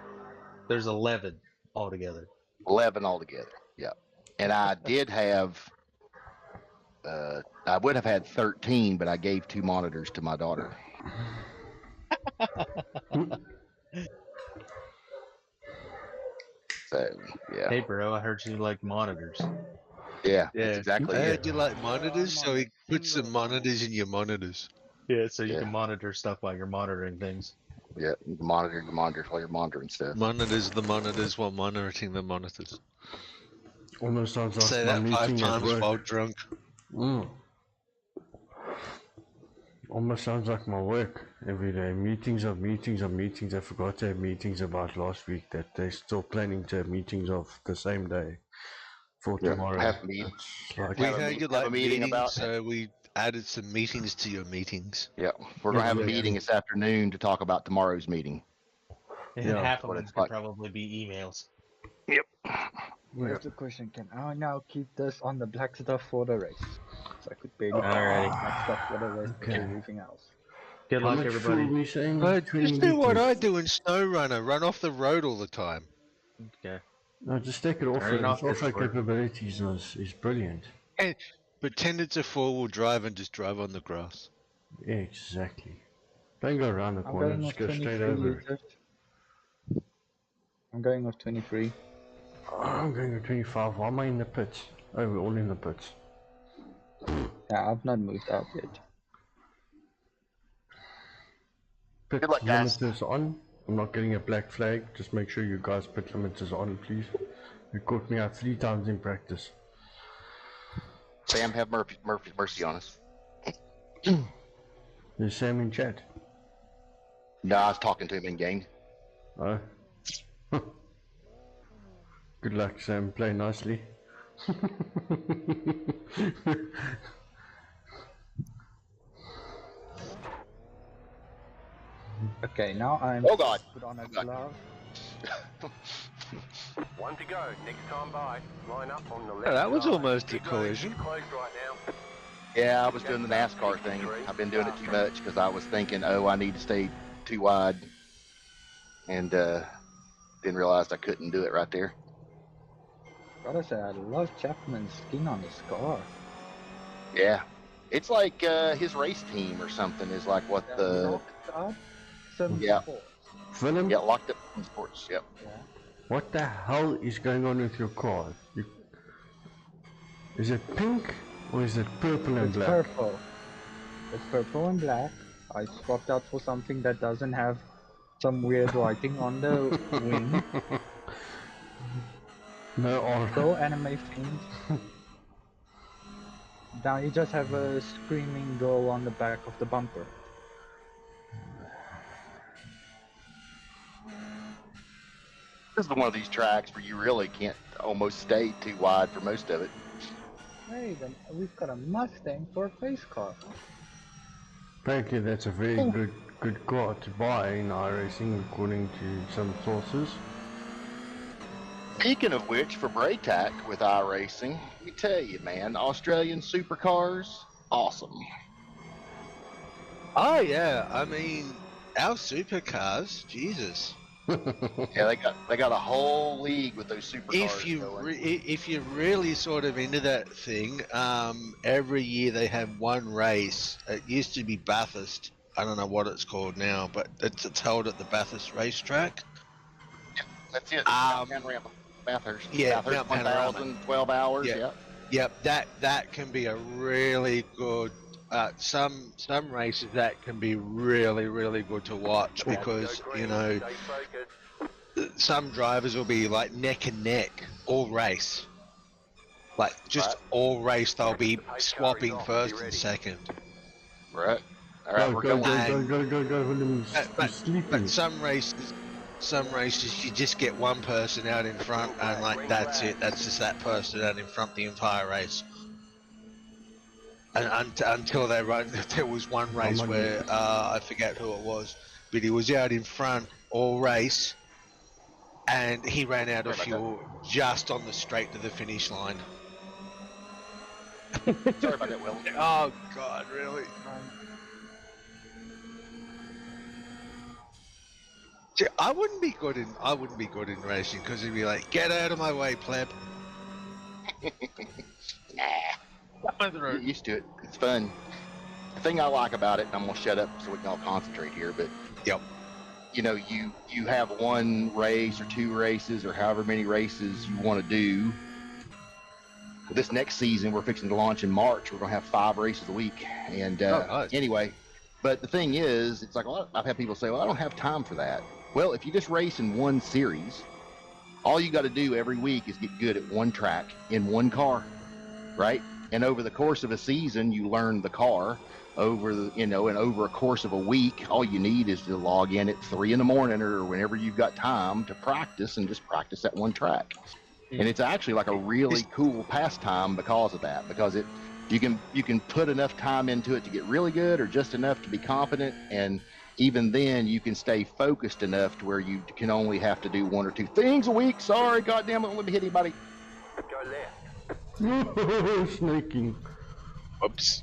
there's 11 altogether. 11 altogether. Yeah, and I did have. I would have had 13, but I gave 2 monitors to my daughter. So, yeah. Hey, bro, I heard you like monitors. Yeah, that's exactly I it. heard you like monitors, so he put some monitors in your monitors. Yeah, so you can monitor stuff while you're monitoring things. Yeah, you can monitor the monitors while you're monitoring stuff. Monitors the monitors while monitoring the monitors. Almost sounds like Say my that 5 meeting at times work. while drunk. Almost sounds like my work every day. Meetings of meetings of meetings. I forgot to have meetings about last week that they're still planning to have meetings of the same day for tomorrow. Have meetings. Like, We heard you like a meeting meetings, about- so we added some meetings to your meetings. Yeah, we're gonna have a meeting this afternoon to talk about tomorrow's meeting. And Yeah, half of what them it's could like. probably be emails. Here's the question: can I now keep this on the black stuff for the race? So I could barely Alrighty. black stuff for the rest Okay. of everything else. Good how luck, much everybody. fuel we saying? Just do what I do in SnowRunner, run off the road all the time. Okay. No, just take it off. Turn it off, Its off-road Discord. capabilities is brilliant. And pretend it's a 4-wheel drive and just drive on the grass. Yeah, exactly. Don't go around the I'm corner, going just with go straight 23 over. liters. I'm going with 23. I'm going with 25. Why am I in the pits? Oh, we're all in the pits. Yeah, I've not moved out yet. Pit Good luck, guys. limiters on. I'm not getting a black flag. Just make sure you guys put limiters on, please. You caught me out 3 times in practice. Sam, have mercy on us. Is Sam in chat? No, I was talking to him in game. Oh. Good luck, Sam. Play nicely. Okay, now I'm Oh, God. put on a God. glove. 1 to go. Next time by. Line up on the left. Oh, that was side. almost a Keep going, collision. keep close right now. Yeah, I was doing the NASCAR thing. I've been doing it too much because I was thinking, oh, I need to stay too wide. And didn't realize I couldn't do it right there. Gotta say, I love Chapman's skin on his car. Yeah. It's like his race team or something is like what the... Yeah. Willem, Yeah, locked up in sports, yep. Yeah. what the hell is going on with your car? Is it pink or is it purple and It's black? purple. It's purple and black. I swapped out for something that doesn't have some weird writing on the wing. No or So anime themed. Now you just have a screaming girl on the back of the bumper. This is one of these tracks where you really can't almost stay too wide for most of it. Hey, then we've got a Mustang for a pace car. Apparently that's a very good car to buy in Iracing according to some sources. Speaking of which, for Braytac with iRacing, let me tell you, man, Australian supercars, awesome. Oh yeah, I mean, our supercars, Jesus. Yeah, they got a whole league with those supercars. If you're really sort of into that thing, every year they have one race. It used to be Bathurst. I don't know what it's called now, but it's held at the Bathurst racetrack. That's it. Panorama. Bathurst. Yeah, Bathurst, Mount Panorama. 1,000, 12 hours. Yeah. Yeah. Yep, that can be a really good. Some races that can be really good to watch because you know some drivers will be like neck and neck all race. Like just all race, they'll be swapping first and second. Right. All right, we're going. Go. But some races, you just get one person out in front, and like that's it. That's just that person out in front the entire race. And until they run, there was one race where I forget who it was, but he was out in front all race, and he ran out of fuel just on the straight to the finish line. Sorry about that, Will. Oh God, really? See, I wouldn't be good in racing because he'd be like, "Get out of my way, pleb." Get used to it. It's fun. The thing I like about it, and I'm gonna shut up so we can all concentrate here, but you know, you have one race or two races or however many races you want to do. This next season we're fixing to launch in March. We're gonna have 5 races a week, and nice. Anyway, but the thing is, it's like I've had people say, "Well, I don't have time for that." Well, if you just race in one series, all you got to do every week is get good at one track in one car, right? And over the course of a season, you learn the car. And over a course of a week, all you need is to log in at 3 a.m. or whenever you've got time to practice and just practice that one track. And it's actually like a really cool pastime because of that, because you can put enough time into it to get really good or just enough to be competent, and even then you can stay focused enough to where you can only have to do 1 or 2 things a week. Sorry, goddamn it, don't let me hit anybody. Go left. Snaking. Oops.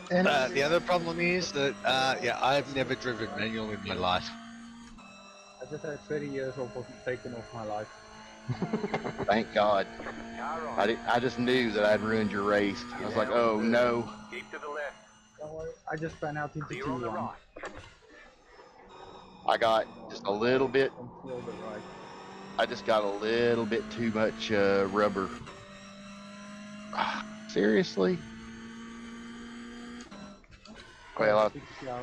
The other problem is that I've never driven manual in my life. I just had 30 years taken off my life. Thank God. I just knew that I'd ruined your race. I was like, oh no. Keep to the left. Don't worry, I just ran out into Clear on the T1. right. I got just a little bit. A little bit right. I just got a little bit too much rubber. Seriously? Well, I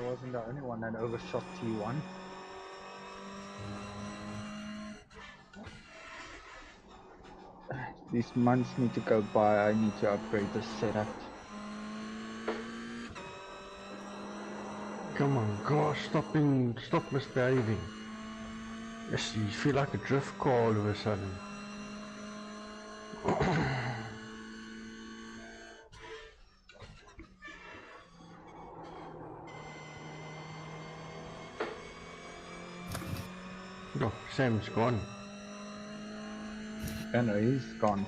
wasn't the only one that overshot T1. These months need to go by. I need to upgrade the setup. Come on, gosh, stop misbehaving. Yes, you feel like a drift car all of a sudden. Oh, Sam's gone. I know, he's gone.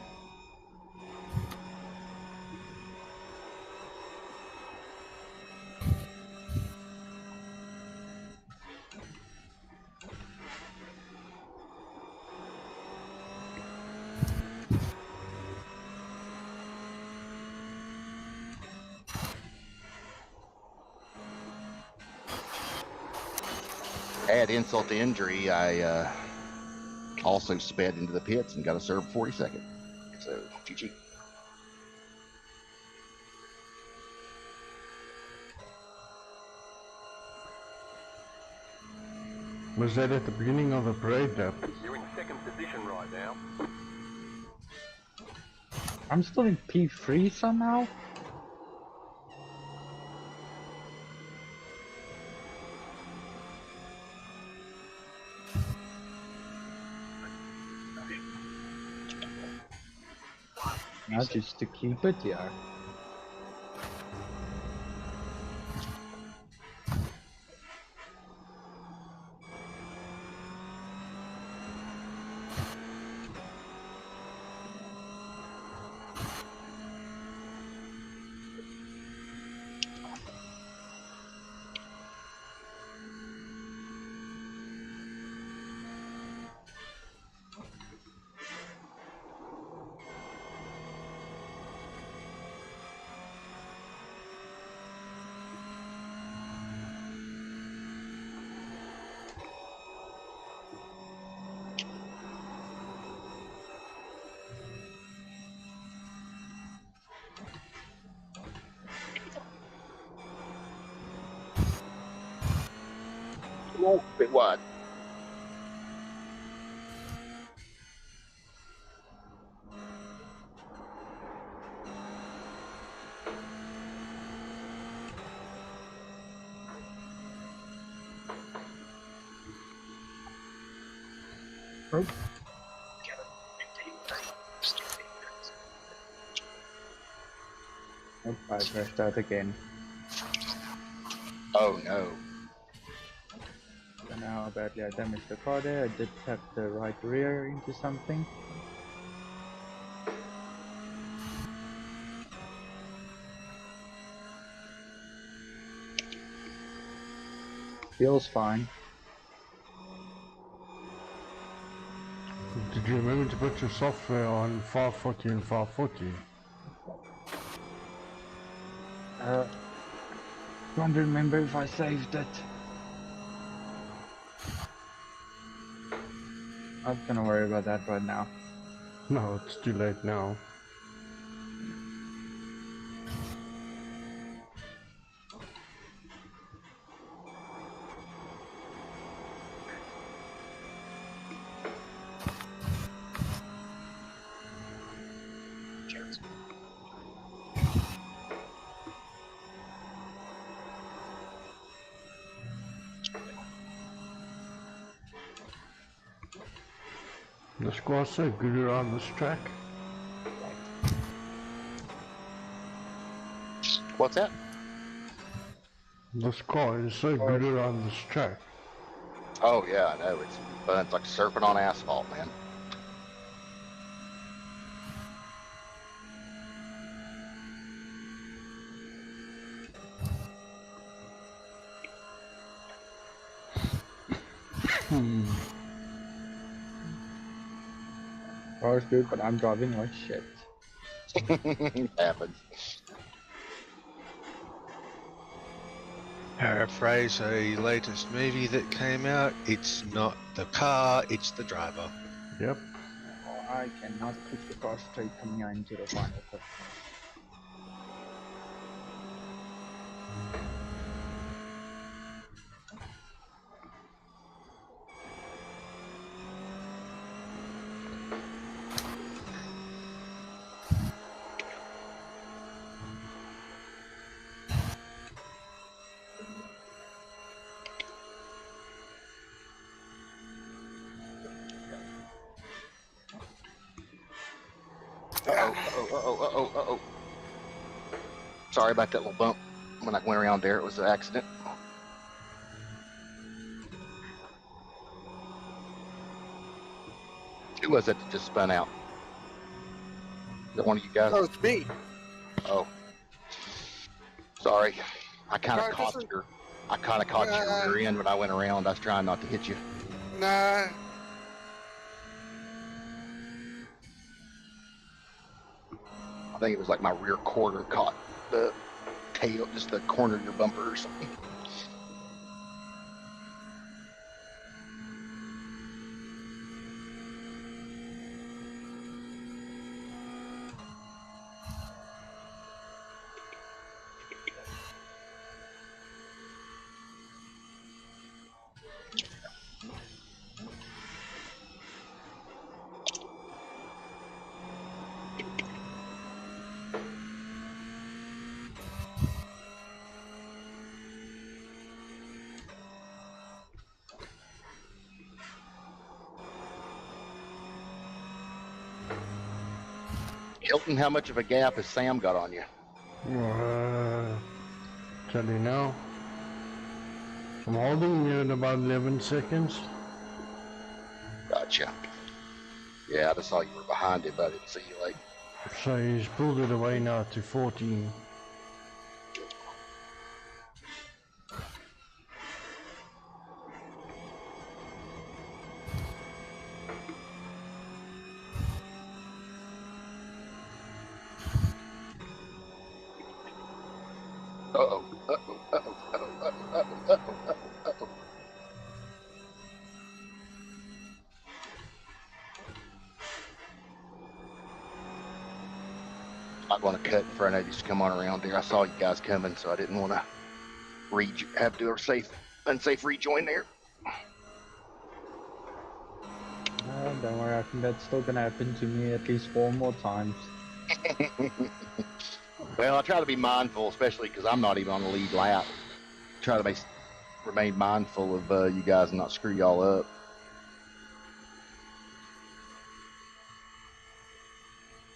add insult to injury, I also sped into the pits and got a serve 42nd. So, GG. Was that at the beginning of the parade lap? You're in second position right now. I'm still in P3 somehow. Not just to keep it, yeah. a bit wide. Oh. Oh, I pressed that again. Oh no. Don't know how badly I damaged the car there. I did tap the right rear into something. Feels fine. Did you remember to put your software on 540 and 540? Don't remember if I saved it. I'm not gonna worry about that right now. No, it's too late now. The squad's so good around this track. What's that? The squad is so good around this track. Oh yeah, I know. It's fun. It's like surfing on asphalt, man. Car's good, but I'm driving like shit. It happens. Paraphrase a latest movie that came out. It's not the car, it's the driver. Yep. Oh, I cannot keep the car straight coming into the final cut. Uh-oh. Sorry about that little bump. When I went around there, it was an accident. Who was it that just spun out? Is that one of you guys? Oh, it's me. Oh. Sorry. I kind of caught your rear end when I went around. I was trying not to hit you. Nah. I think it was like my rear quarter caught the tail, just the corner of your bumper or something. Hilton, how much of a gap has Sam got on you? Tell you now. I'm holding you in about 11 seconds. Gotcha. Yeah, I just saw you were behind him, but I didn't see you late. So he's pulled it away now to 14. I'm going to cut in front of you to come on around there. I saw you guys coming, so I didn't want to have to do a unsafe rejoin there. I think that's still gonna happen to me at least 4 more times. Well, I try to be mindful, especially because I'm not even on the lead lap. Try to remain mindful of you guys and not screw y'all up.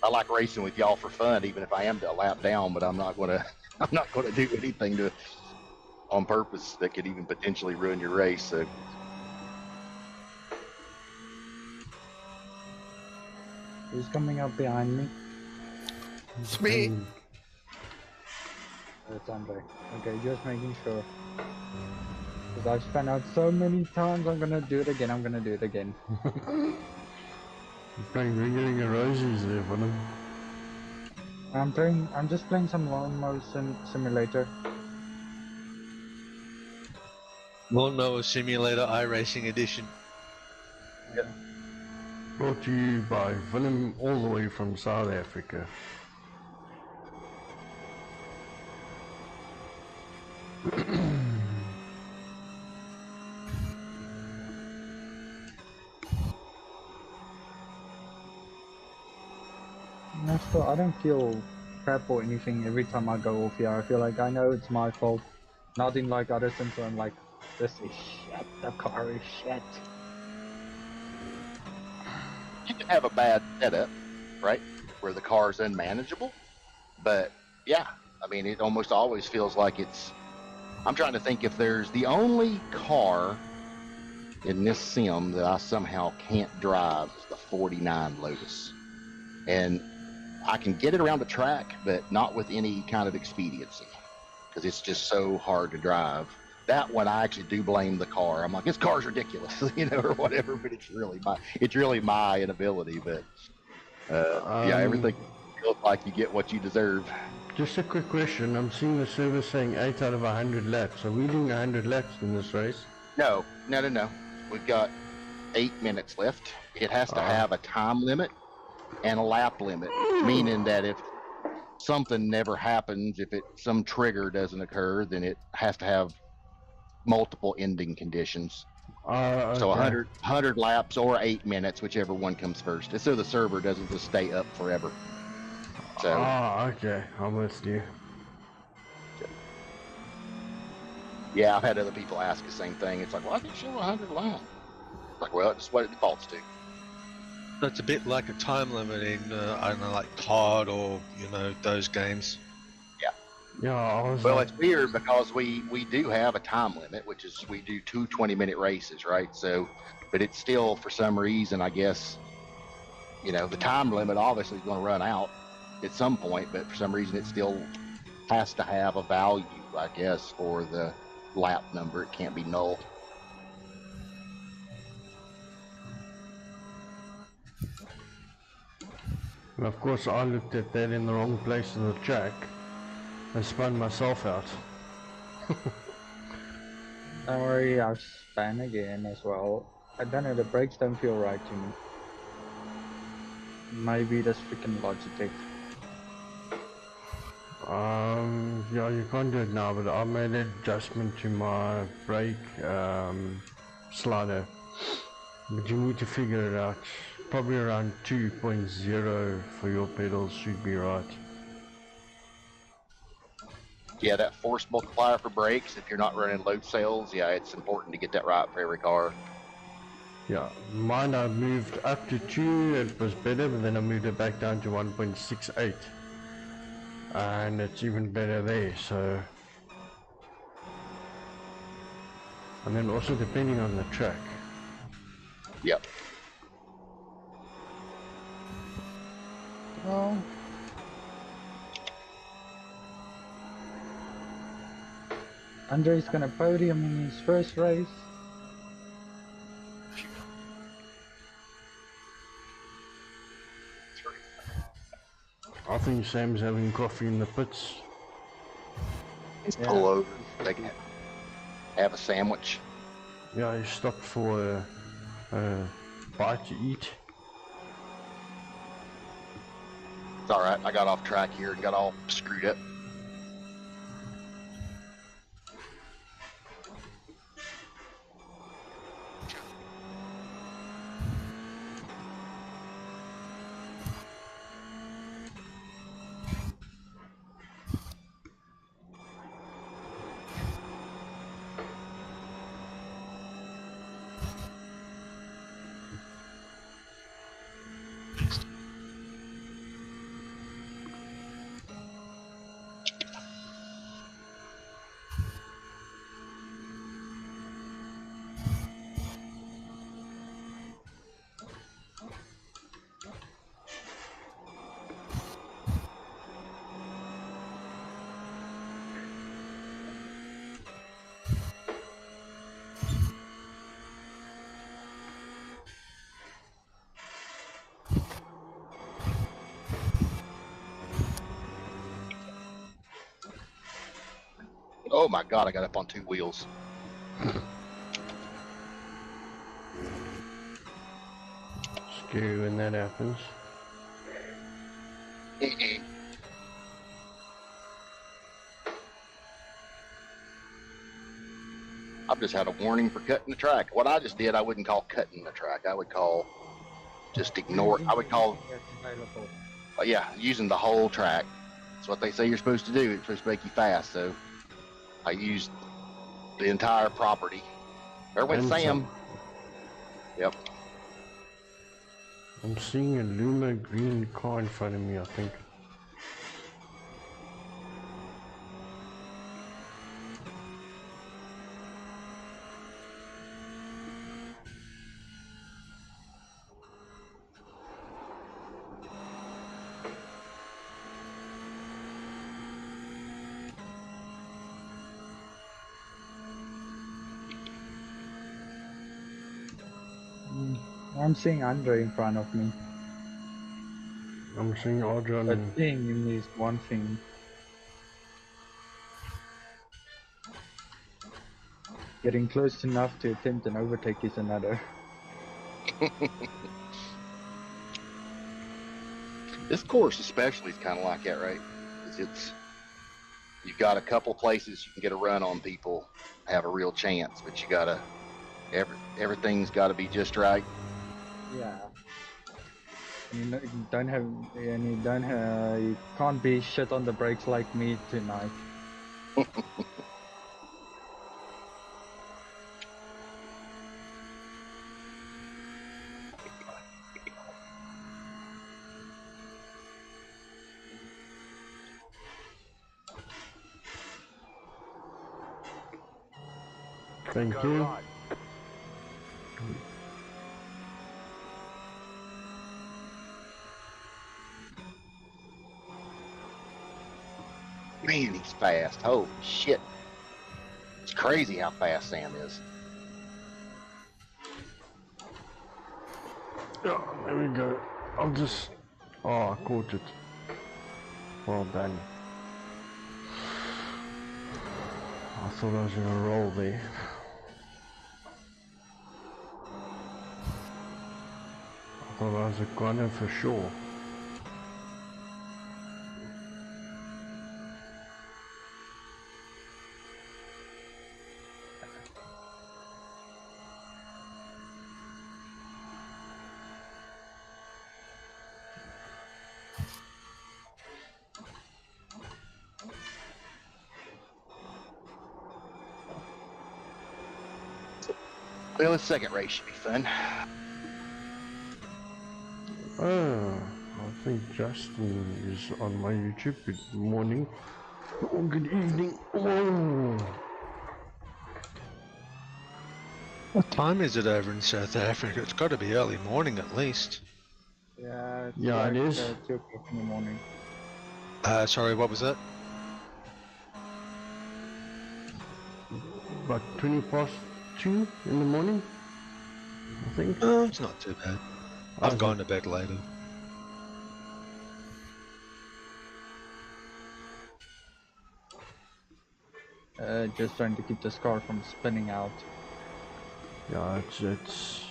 I like racing with y'all for fun, even if I am a lap down. But I'm not gonna do anything on purpose that could even potentially ruin your race. So. Who's coming up behind me? It's me. It's Andre. Okay, just making sure. Because I've spent out so many times, I'm gonna do it again, You're playing Ring a Roses there for them. I'm just playing some lawnmower simulator. Lawnmower Simulator iRacing Edition. Yeah. Brought to you by Willem all the way from South Africa. I don't feel crap or anything every time I go off here. I feel like I know it's my fault. Not in like other sense where I'm like, this is shit, the car is shit. You can have a bad setup, right, where the car is unmanageable. But yeah, I mean, it almost always feels like it's. I'm trying to think if there's the only car in this sim that I somehow can't drive is the 49 Lotus, and I can get it around the track, but not with any kind of expediency because it's just so hard to drive. That one I actually do blame the car. I'm like, this car's ridiculous, or whatever. But it's really my inability. But yeah, everything feels like you get what you deserve. Just a quick question. I'm seeing the server saying 8 out of 100 laps. Are we doing 100 laps in this race? No. We've got 8 minutes left. It has to have a time limit and a lap limit, meaning that if something never happens, if some trigger doesn't occur, then it has to have multiple ending conditions. Okay. So 100 laps or 8 minutes, whichever one comes first. So the server doesn't just stay up forever. So. Okay. I'm with you. Yeah, I've had other people ask the same thing. It's like, why did it show 100 laps? Like, well, it's what it defaults to. That's a bit like a time limit in, I don't know, like COD or, those games. Yeah, well, it's weird because we do have a time limit, which is we do 2 20-minute races, right? So, but it's still, for some reason, I guess, the time limit obviously is going to run out at some point, but for some reason it still has to have a value, I guess, for the lap number. It can't be null. And of course I looked at that in the wrong place in the track and spun myself out. Don't worry, I've spun again as well. I don't know, the brakes don't feel right to me. Maybe that's freaking Logitech. Yeah, you can't do it now, but I made an adjustment to my brake slider. But you need to figure it out. Probably around 2.0 for your pedals should be right. Yeah, that force multiplier for brakes, if you're not running load cells, yeah, it's important to get that right for every car. Yeah, mine I moved up to 2, it was better, but then I moved it back down to 1.68. And it's even better there, so. And then also depending on the track. Yep. Oh. Andre's gonna podium in his first race. I think Sam's having coffee in the pits. He's pull over, have a sandwich. Yeah, he stopped for a bite to eat. It's alright, I got off track here and got all screwed up. Oh my God, I got up on 2 wheels. Scary when that happens. I've just had a warning for cutting the track. What I just did, I wouldn't call cutting the track. I would call just ignore. I would call, yeah, using the whole track. That's what they say you're supposed to do. It's supposed to make you fast. So I used the entire property. There went Sam. Yep. I'm seeing a Luma green car in front of me, I think. I'm seeing Andre in front of me. I'm seeing Audra. But seeing him is one thing. Getting close enough to attempt an overtake is another. This course especially is kind of like that, right? It's you've got a couple places you can get a run on people, have a real chance, but you gotta everything's got to be just right. Yeah. And you can't be shit on the brakes like me tonight. Thank you. Man, he's fast. Holy shit. It's crazy how fast Sam is. Yeah, there we go. I'll just... Oh, I caught it. Well done. I thought I was gonna roll there. I thought I was a gunner for sure. Well, the second race should be fun. Oh, I think Justin is on my YouTube. Good morning. Oh, good evening. Oh. What time is it over in South Africa? It's got to be early morning at least. Yeah, it's Yeah, like, it is. 2 o'clock in the morning. Sorry, what was that? About 20 past 2 in the morning, I think. It's not too bad. I've gone to bed later. Just trying to keep this car from spinning out. Yeah, it's.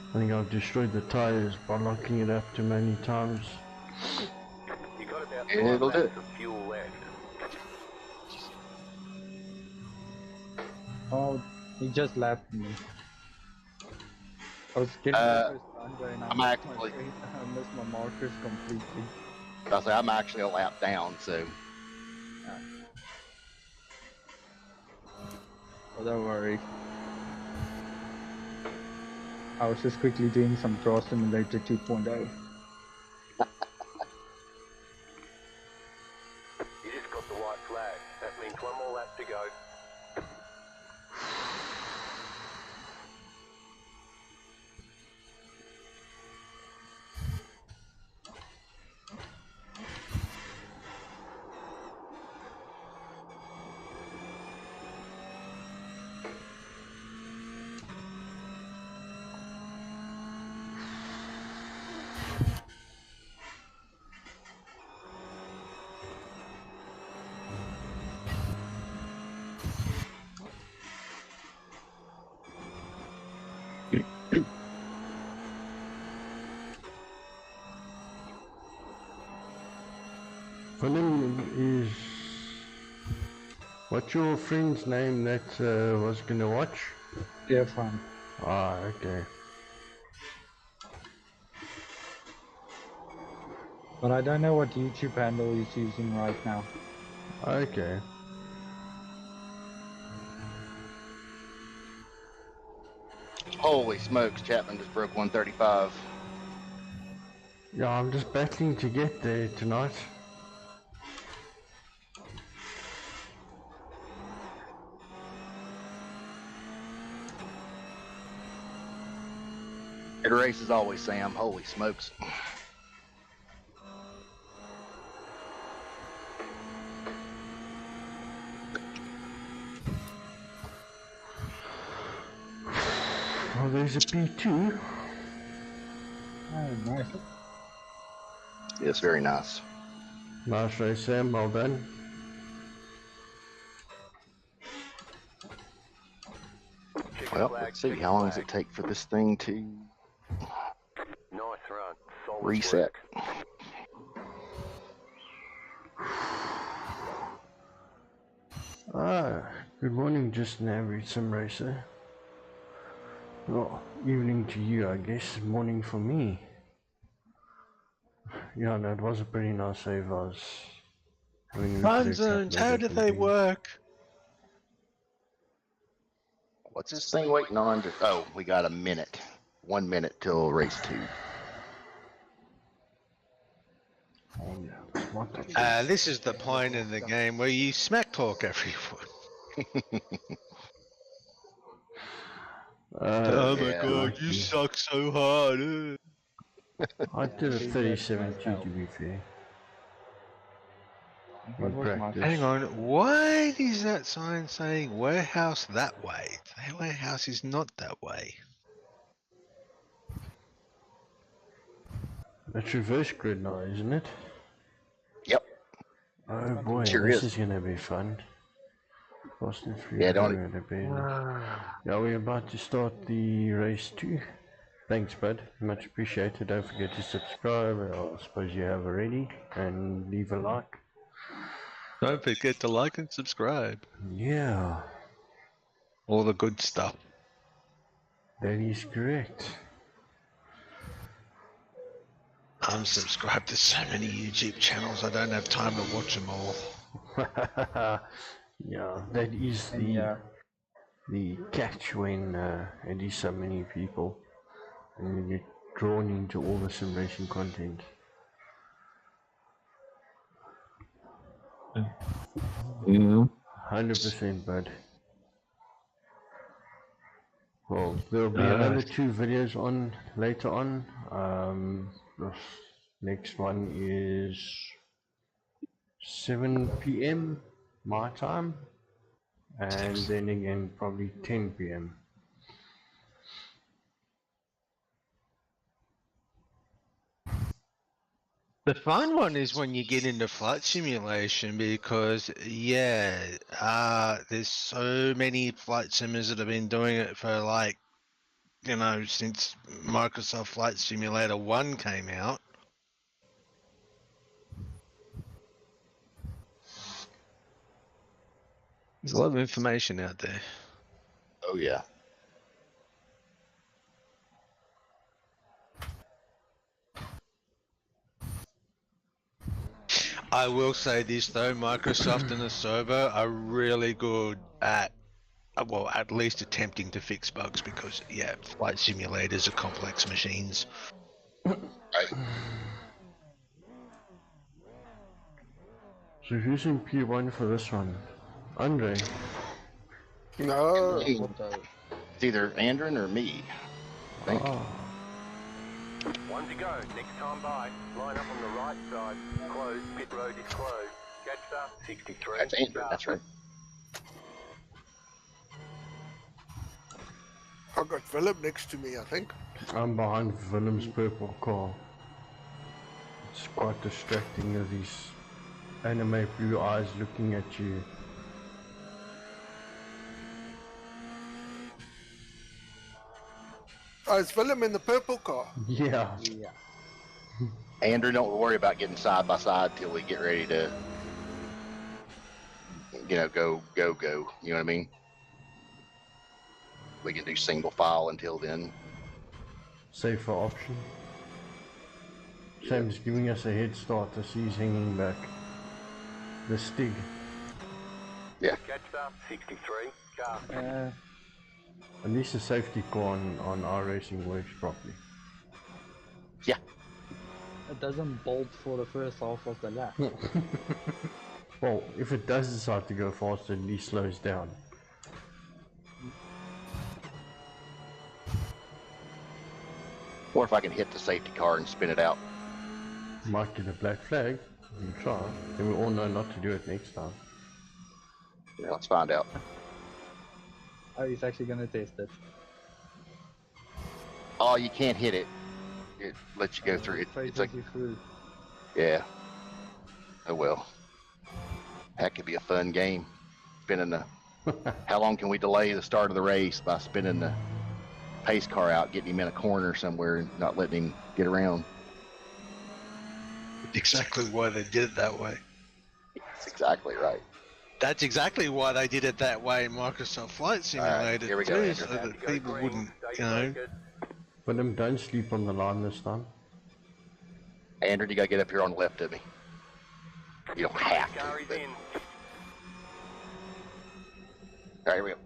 I think I've destroyed the tires by locking it up too many times. You got about It'll 5 do. laps of fuel left. Oh, he just lapped me. I was getting close to Andre and I'm actually... I missed my markers completely. I say I'm actually a lap down, so... Oh, don't worry. I was just quickly doing some Draw Simulator 2.0. You just got the white flag. That means 1 more lap to go. Willem is... What's your friend's name that was gonna watch? Yeah, fine. Ah, okay. But I don't know what YouTube handle he's using right now. Okay. Holy smokes, Chapman just broke 135. Yeah, I'm just battling to get there tonight. It races always, Sam. Holy smokes. Oh, there's a P2. Oh, nice. Yes, very nice. Nice race, Sam. Well done. Well, let's see. How long does it take for this thing to Nice run. Solid reset? work. Ah, good morning, just an average sim racer. Well, evening to you, I guess. Morning for me. Yeah, no, it was a pretty nice save. I was having a look at Fun it, zones, how do different they things. work? What's this thing waiting on? Oh, we got a minute. 1 minute till race 2. Oh, yeah. What This is the point in the game where you smack talk everyone. Oh my yeah, god, you suck so hard. I did a 37.2 to be fair. On practice. Hang on, why is that sign saying warehouse that way? The warehouse is not that way. It's reverse grid now, isn't it? Yep. Oh boy, Sure this is. is gonna be fun. Boston Free. Yeah, don't. Yeah, we're about to start the race 2. Thanks, bud. Much appreciated. Don't forget to subscribe. I suppose you have already, and leave a like. Don't forget to like and subscribe. Yeah, All the good stuff. that is correct. I'm subscribed to so many YouTube channels, I don't have time to watch them all. Yeah, that is the catch when it is so many people and you get drawn into all the sim racing content. Yeah. 100%, bud. Well, there'll be another 2 videos on later on. The next one is 7 PM my time, and then again probably 10 PM. The fun one is when you get into flight simulation because, yeah, there's so many flight simmers that have been doing it for like, you know, since Microsoft Flight Simulator 1 came out. There's a lot of information out there. Oh, yeah. I will say this though, Microsoft and the server are really good at, well, at least attempting to fix bugs because, yeah, flight simulators are complex machines. Right. So who's in P1 for this one? Andre? No. It's either Andron or me, I think. Oh. 1 to go. Next time by. Line up on the right side. Closed. Pit road is closed. Catch up. 63. That's Andron, that's right. I've got Philip next to me, I think. I'm behind Willem's purple car. It's quite distracting with these anime blue eyes looking at you. Oh, is Willem in the purple car? Yeah. Andrew, don't worry about getting side by side till we get ready to, go. You know what I mean? We can do single file until then. Safer option. Sam's giving us a head start as he's hanging back. The Stig. Yeah. Catch up, 63. Car. At least the safety car on Iracing works properly. Yeah. It doesn't bolt for the first half of the lap. Well, if it does decide to go faster, at least slows down. Or if I can hit the safety car and spin it out. Might get a black flag. You can try. Then we all know not to do it next time. Yeah, let's find out. Oh, he's actually gonna test it. Oh, you can't hit it. It lets you go through. It's like, you through. yeah. Oh well. That could be a fun game. Spinning the. How long can we delay the start of the race by spinning the pace car out, getting him in a corner somewhere, and not letting him get around? Exactly why they did it that way. That's exactly right. That's exactly why they did it that way in Microsoft Flight Simulator here we go, too, Andrew. so that people wouldn't, But them don't sleep on the line this time. Andrew, you gotta get up here on the left of me. You don't have to. Car is But... in. All right, here we go.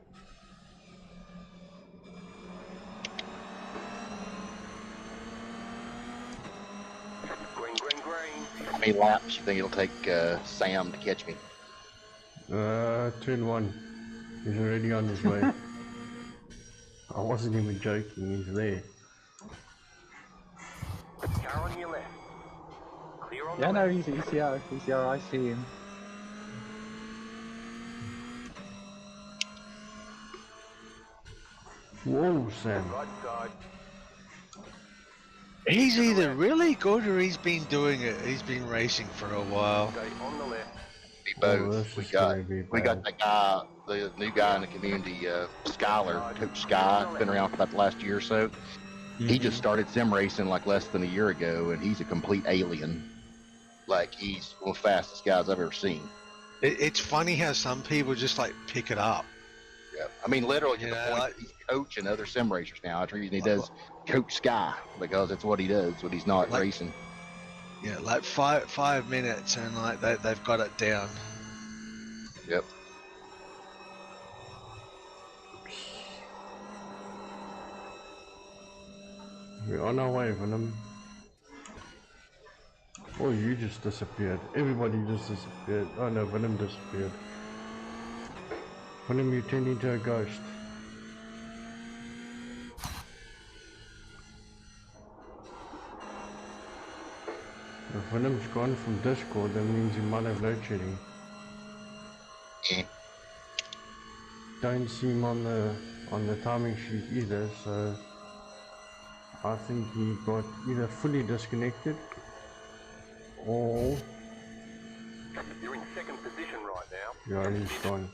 Green, green, green. How many laps you think it'll take Sam to catch me? Turn 1. He's already on his way. I wasn't even joking, he's there. Car on your left. Clear on Yeah, the no, left. he's here. He's here. I see him. Whoa, Sam. Right side. He's either really good or he's been doing it. He's been racing for a while. Stay on the left. Be Oh, both. this we is got gonna be we got bad. the guy, the new guy in the community, Skyler, Coach Sky, been around for about the last year or so. He just started sim racing like less than a year ago, and he's a complete alien. Like, he's one of the fastest guys I've ever seen. It's funny how some people just like pick it up. Yeah, I mean, literally to You the know, point like- that he's coaching other sim racers now. That's the reason he does Coach Sky, because it's what he does when he's not Like- racing. Yeah, like 5 minutes and like they've got it down. Yep. We're on our way, Venom. Oh, you just disappeared. Everybody just disappeared. Oh no, Venom disappeared. Venom, you turned into a ghost. If Venom's gone from Discord, that means you might have load shedding. Eh. Don't see him on the timing sheet either, so I think he got either fully disconnected or You're in second position right now. yeah, he's gone.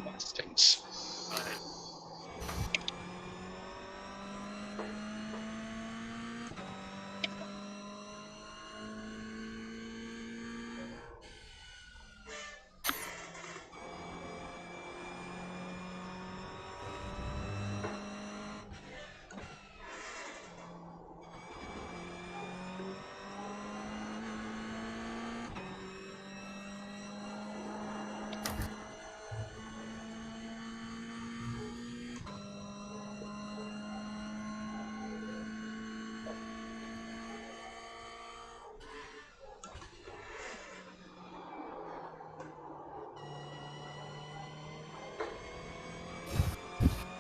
That stinks.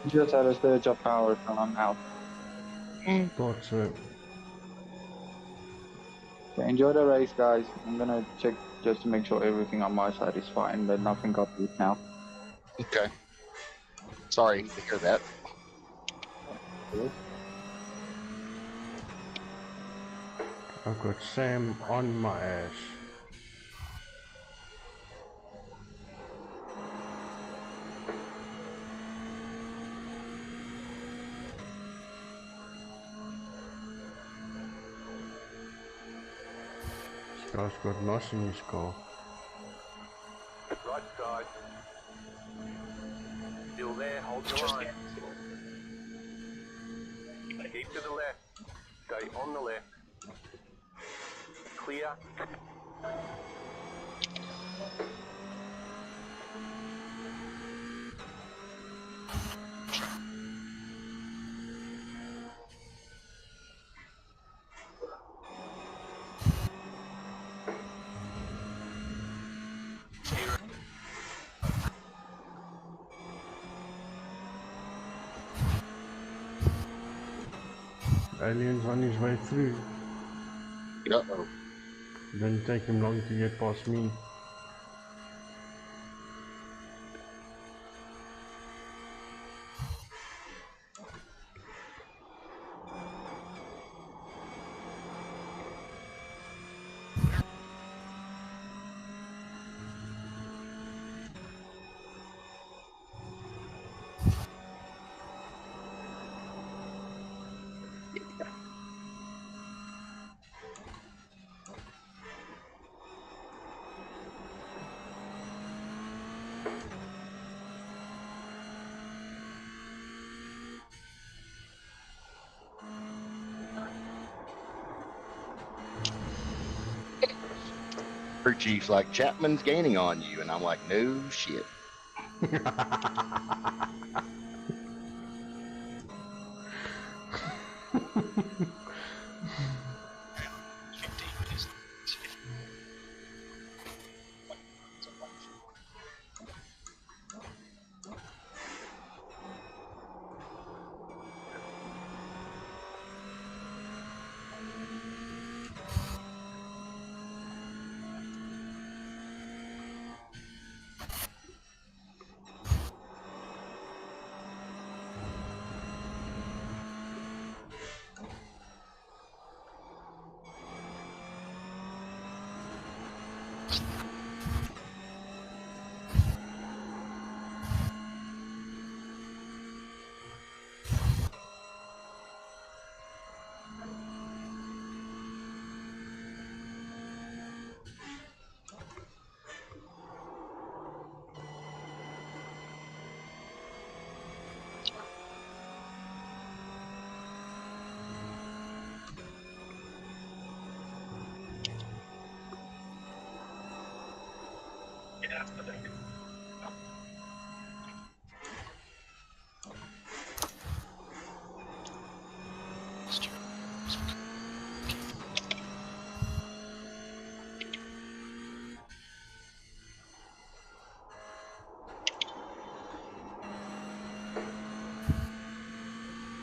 Just had a surge of power, so I'm out. Thought so. Okay, enjoy the race, guys. I'm gonna check just to make sure everything on my side is fine, but nothing got loose now. Okay. Sorry to hear that. I've got Sam on my ass. guy's got moss in his car. Right side. Still there, hold your line. Keep to the left. Stay on the left. Clear. Alien's on his way through. Uh-oh. Didn't take him long to get past me. Her chief's like, Chapman's gaining on you, and I'm like, no shit.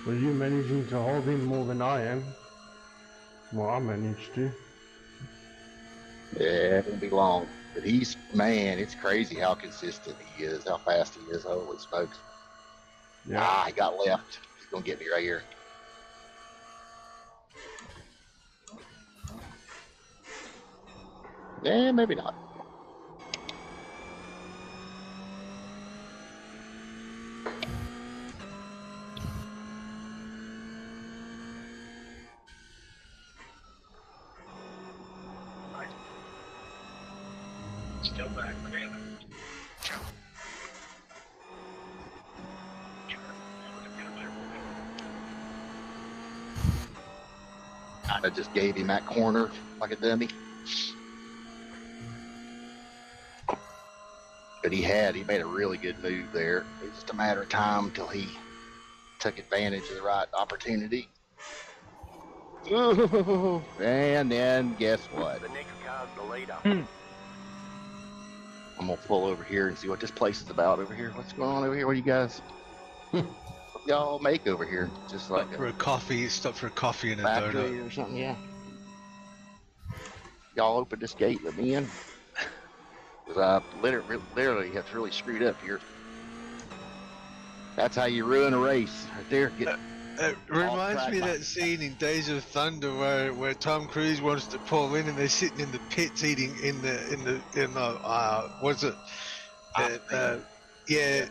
Well, you managing to hold him more than I am. Well, I managed to. Yeah, it won't be long. But he's, man, it's crazy how consistent he is, how fast he is. Holy smokes. Yeah. Ah, he got left. He's going to get me right here. Yeah, maybe not. Still back, man. I just gave him that corner like a dummy. But he made a really good move there. It was just a matter of time until he took advantage of the right opportunity. Ooh, and then guess what? The next car's the leader. I'm gonna pull over here and see what this place is about over here. What's going on over here? What do you guys y'all make over here? Just like Stop for a coffee and a factory donut. or something, yeah. Y'all open this gate, let me in. Because I literally have really screwed up here. That's how you ruin a race, right there. It reminds me of that scene in Days of Thunder where Tom Cruise wants to pull in and they're sitting in the pits eating in the what's it? Yeah,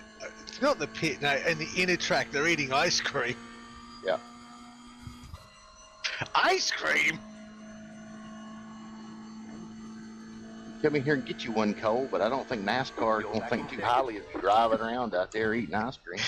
it's not the pit, no, in the inner track they're eating ice cream. Yeah. Ice cream. come in here and get you one, Cole, but I don't think NASCAR is going to think too highly of you driving around out there eating ice cream.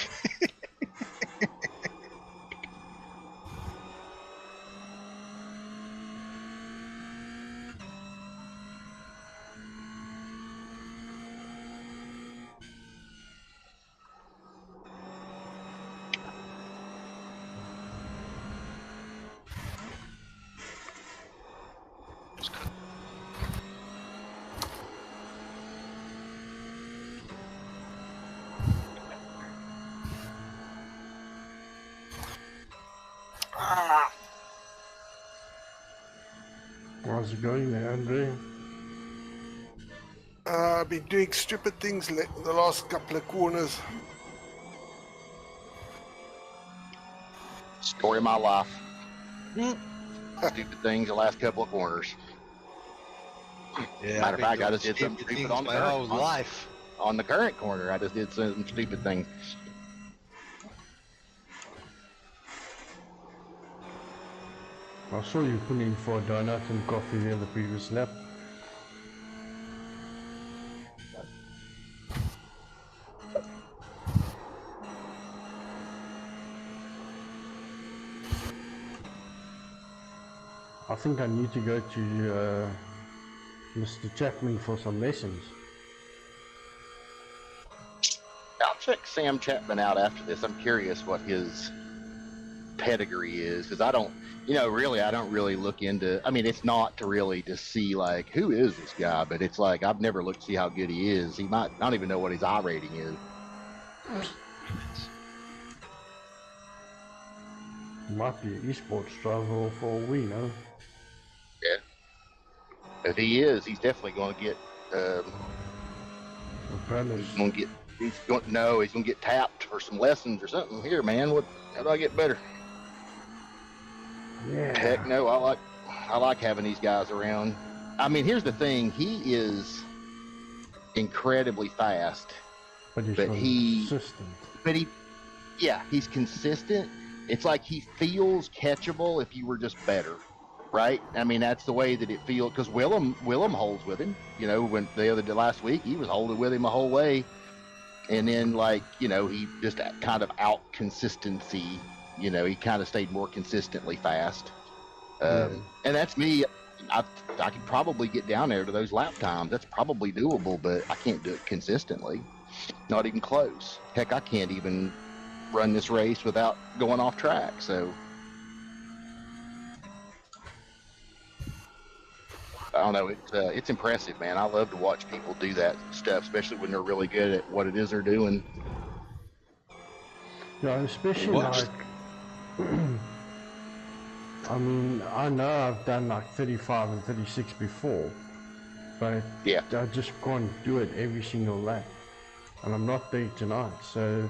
How's it going there, Andre? I've been doing stupid things the last couple of corners. Story of my life. Stupid things the last couple of corners. Yeah, Matter of fact, I just did something stupid on my whole life. On the current corner, I just did some stupid thing. I saw you put in for a donut and coffee there the previous lap. I think I need to go to Mr. Chapman for some lessons. I'll check Sam Chapman out after this. I'm curious what his pedigree is, because I don't really look into, I mean, it's not to really just see like, who is this guy, but it's like, I've never looked to see how good he is. He might not even know what his I rating is. Might be an esports driver for all we know. Yeah. If he is, he's definitely going to get, he's going to get tapped for some lessons or something. Here, man, how do I get better? Yeah. Heck no, I like having these guys around. I mean, here's the thing: he is incredibly fast, but he's consistent. He's consistent. It's like he feels catchable if you were just better, right? I mean, that's the way that it feels. Because Willem holds with him. You know, when last week he was holding with him the whole way, and then he just kind of out consistency. He kind of stayed more consistently fast. And that's me. I could probably get down there to those lap times. That's probably doable, but I can't do it consistently. Not even close. Heck, I can't even run this race without going off track. So I don't know. It's impressive, man. I love to watch people do that stuff, especially when they're really good at what it is they're doing. Yeah, especially like, I mean, I know I've done like 35 and 36 before, but I just can't do it every single lap, and I'm not there tonight. So,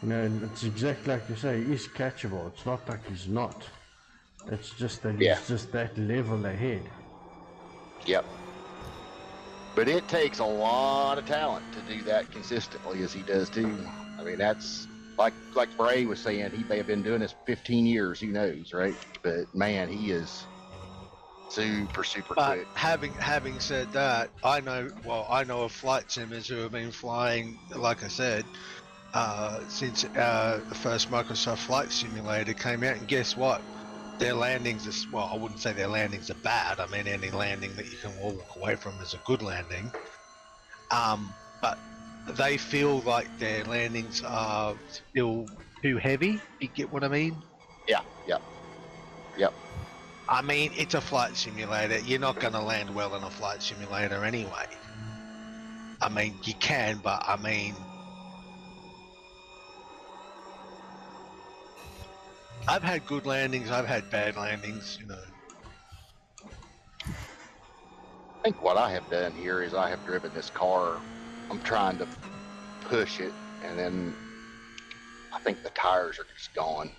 it's exactly like you say, he's catchable. It's not like he's not. It's just that he's just that level ahead. Yep. But it takes a lot of talent to do that consistently as he does too. I mean, that's like Bray was saying, he may have been doing this 15 years, who knows, right? But man, he is super quick. Having said that, I know of flight simmers who have been flying, like I said, since the first Microsoft Flight Simulator came out, and guess what? Their landings I wouldn't say their landings are bad. I mean, any landing that you can walk away from is a good landing. But they feel like their landings are still too heavy. You get what I mean? Yeah. I mean, it's a flight simulator. You're not going to land well in a flight simulator anyway. I mean, you can, but I mean, I've had good landings. I've had bad landings, I think what I have done here is I have driven this car. I'm trying to push it, and then I think the tires are just gone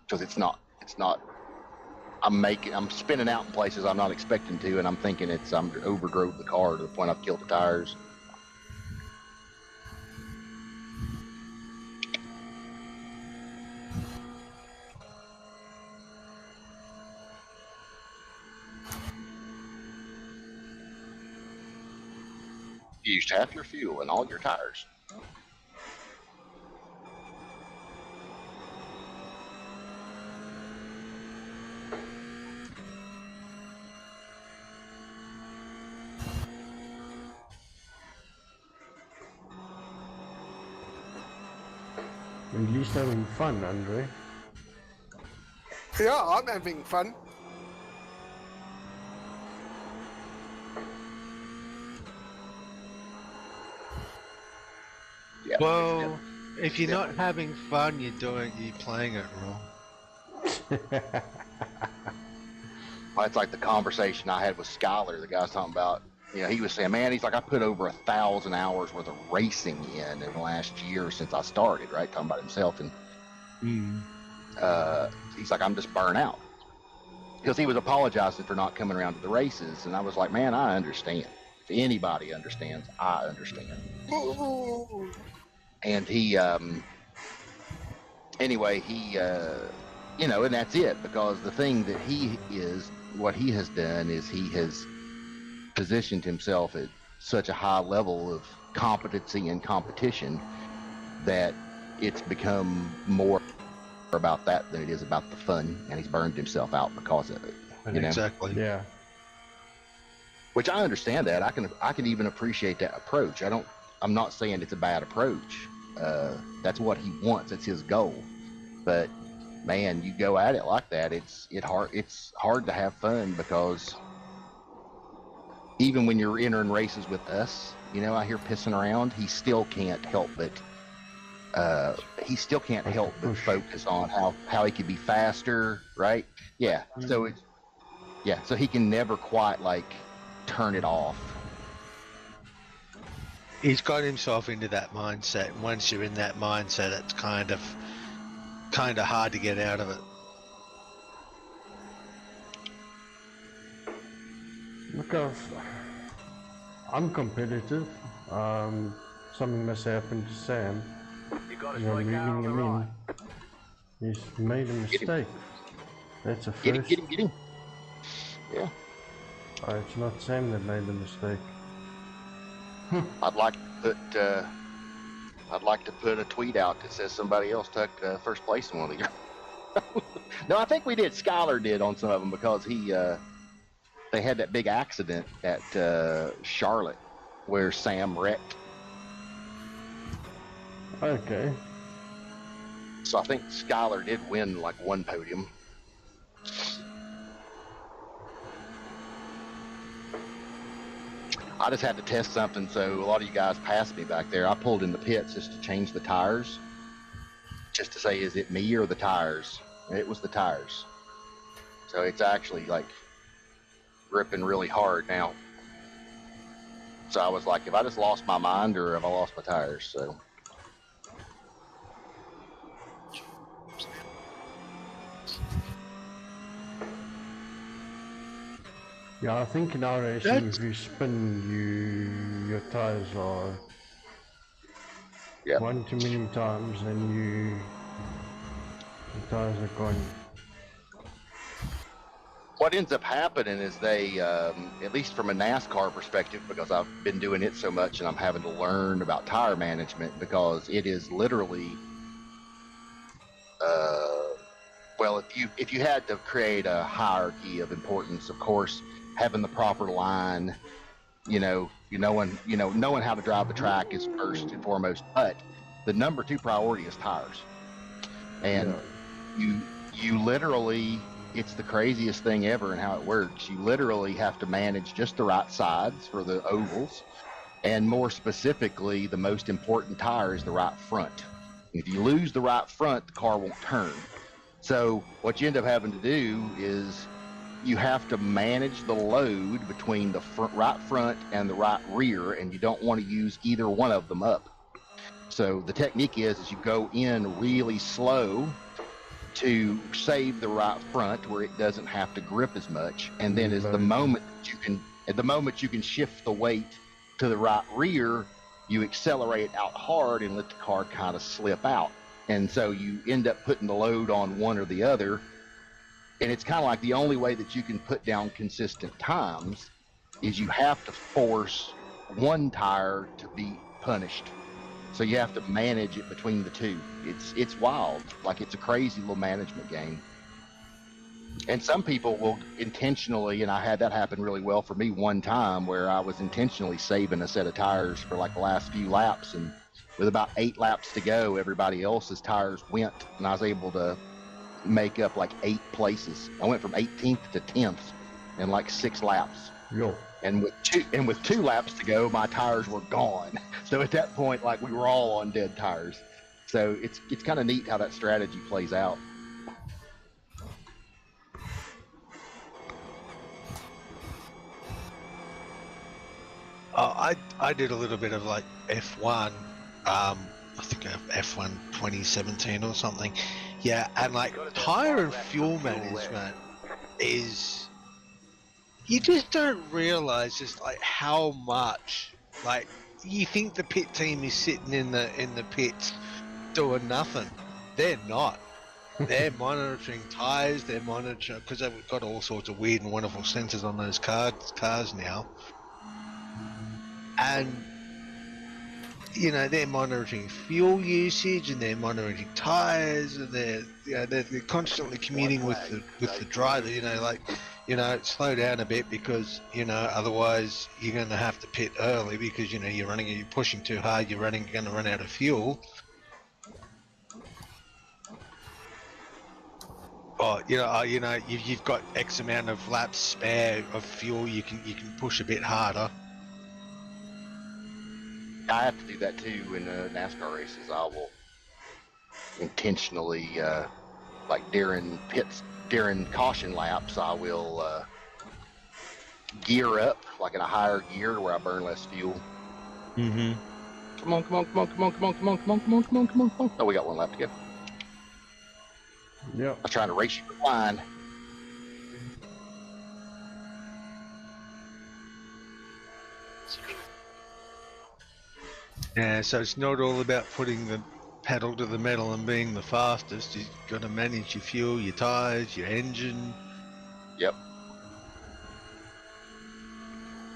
because it's not. I'm spinning out in places I'm not expecting to, and I'm thinking I'm overdrove the car to the point I've killed the tires. used half your fuel and all your tires. At least having fun, Andre. Yeah, I'm having fun. Yeah. Well, if you're not having fun, you're playing it wrong. Well, it's like the conversation I had with Skyler. The guy's talking about, he was saying, man, he's like, I put over 1,000 hours worth of racing in the last year since I started, right? Talking about himself. And he's like, I'm just burnt out. Because he was apologizing for not coming around to the races. And I was like, man, I understand. If anybody understands, I understand. And he, anyway, he, and that's it, because the thing that what he has done is he has positioned himself at such a high level of competency and competition that it's become more about that than it is about the fun, and he's burned himself out because of it. Exactly. Yeah. Which I understand that. I can even appreciate that approach. I'm not saying it's a bad approach. That's what he wants. It's his goal. But man, you go at it like that, it's hard to have fun, because even when you're entering races with us, out here pissing around, he still can't help but focus on how he could be faster, right? Yeah. So so he can never quite turn it off. He's got himself into that mindset, and once you're in that mindset, it's kind of hard to get out of it. Look, I'm competitive. Something must happen to Sam. I'm reading him in. He's made a mistake. That's a first. Get him. Yeah. Oh, it's not Sam that made the mistake. I'd like to put a tweet out that says somebody else took first place in one of these. No, I think we did. Skyler did on some of them, because they had that big accident at Charlotte where Sam wrecked. Okay. So I think Skyler did win one podium. I just had to test something, so a lot of you guys passed me back there. I pulled in the pits just to change the tires, just to say, is it me or the tires? And it was the tires. So it's actually gripping really hard now. So I was like, have I just lost my mind, or have I lost my tires? So. Yeah, I think in our racing, if you spin, your tires are one too many times, and the tires are gone. What ends up happening is they, at least from a NASCAR perspective, because I've been doing it so much and I'm having to learn about tire management, because it is literally, well, if you had to create a hierarchy of importance, of course, having the proper line, knowing how to drive the track is first and foremost. But the number 2 priority is tires, and you literally, it's the craziest thing ever in how it works. You literally have to manage just the right sides for the ovals, and more specifically, the most important tire is the right front. If you lose the right front, the car won't turn. So what you end up having to do is you have to manage the load between the right front and the right rear, and you don't want to use either one of them up. So the technique is you go in really slow to save the right front where it doesn't have to grip as much, and then the moment you can shift the weight to the right rear, you accelerate out hard and let the car kind of slip out. And so you end up putting the load on one or the other. And it's kind of like the only way that you can put down consistent times is you have to force one tire to be punished. So you have to manage it between the two. It's wild. Like, it's a crazy little management game. And some people will intentionally, and I had that happen really well for me one time, where I was intentionally saving a set of tires for like the last few laps, and with about 8 laps to go, everybody else's tires went, and I was able to make up like 8 places. I went from 18th to 10th in like 6 laps. Yo. And with 2 laps to go, my tires were gone. So at that point, like, we were all on dead tires. So it's kind of neat how that strategy plays out. I did a little bit of like F1. I think F1 2017 or something. Yeah, and like tire and fuel management is, you just don't realize just like how much, like, you think the pit team is sitting in the pits doing nothing. They're not. They're monitoring tires. They're monitoring, because they've got all sorts of weird and wonderful sensors on those cars now. And, you know, they're monitoring fuel usage, and they're monitoring tires, and they're constantly communing with the driver. You know, like, you know, slow down a bit, because, you know, otherwise you're going to have to pit early, because, you know, you're pushing too hard. You're going to run out of fuel. Oh, you've got X amount of laps spare of fuel. You can push a bit harder. I have to do that too in NASCAR races. I will intentionally, like during caution laps, I will gear up like in a higher gear where I burn less fuel. Mm-hmm. Come on. Oh, we got 1 lap to go. Yep. I'm trying to race you to line. Yeah, so it's not all about putting the pedal to the metal and being the fastest. You've got to manage your fuel, your tires, your engine. Yep.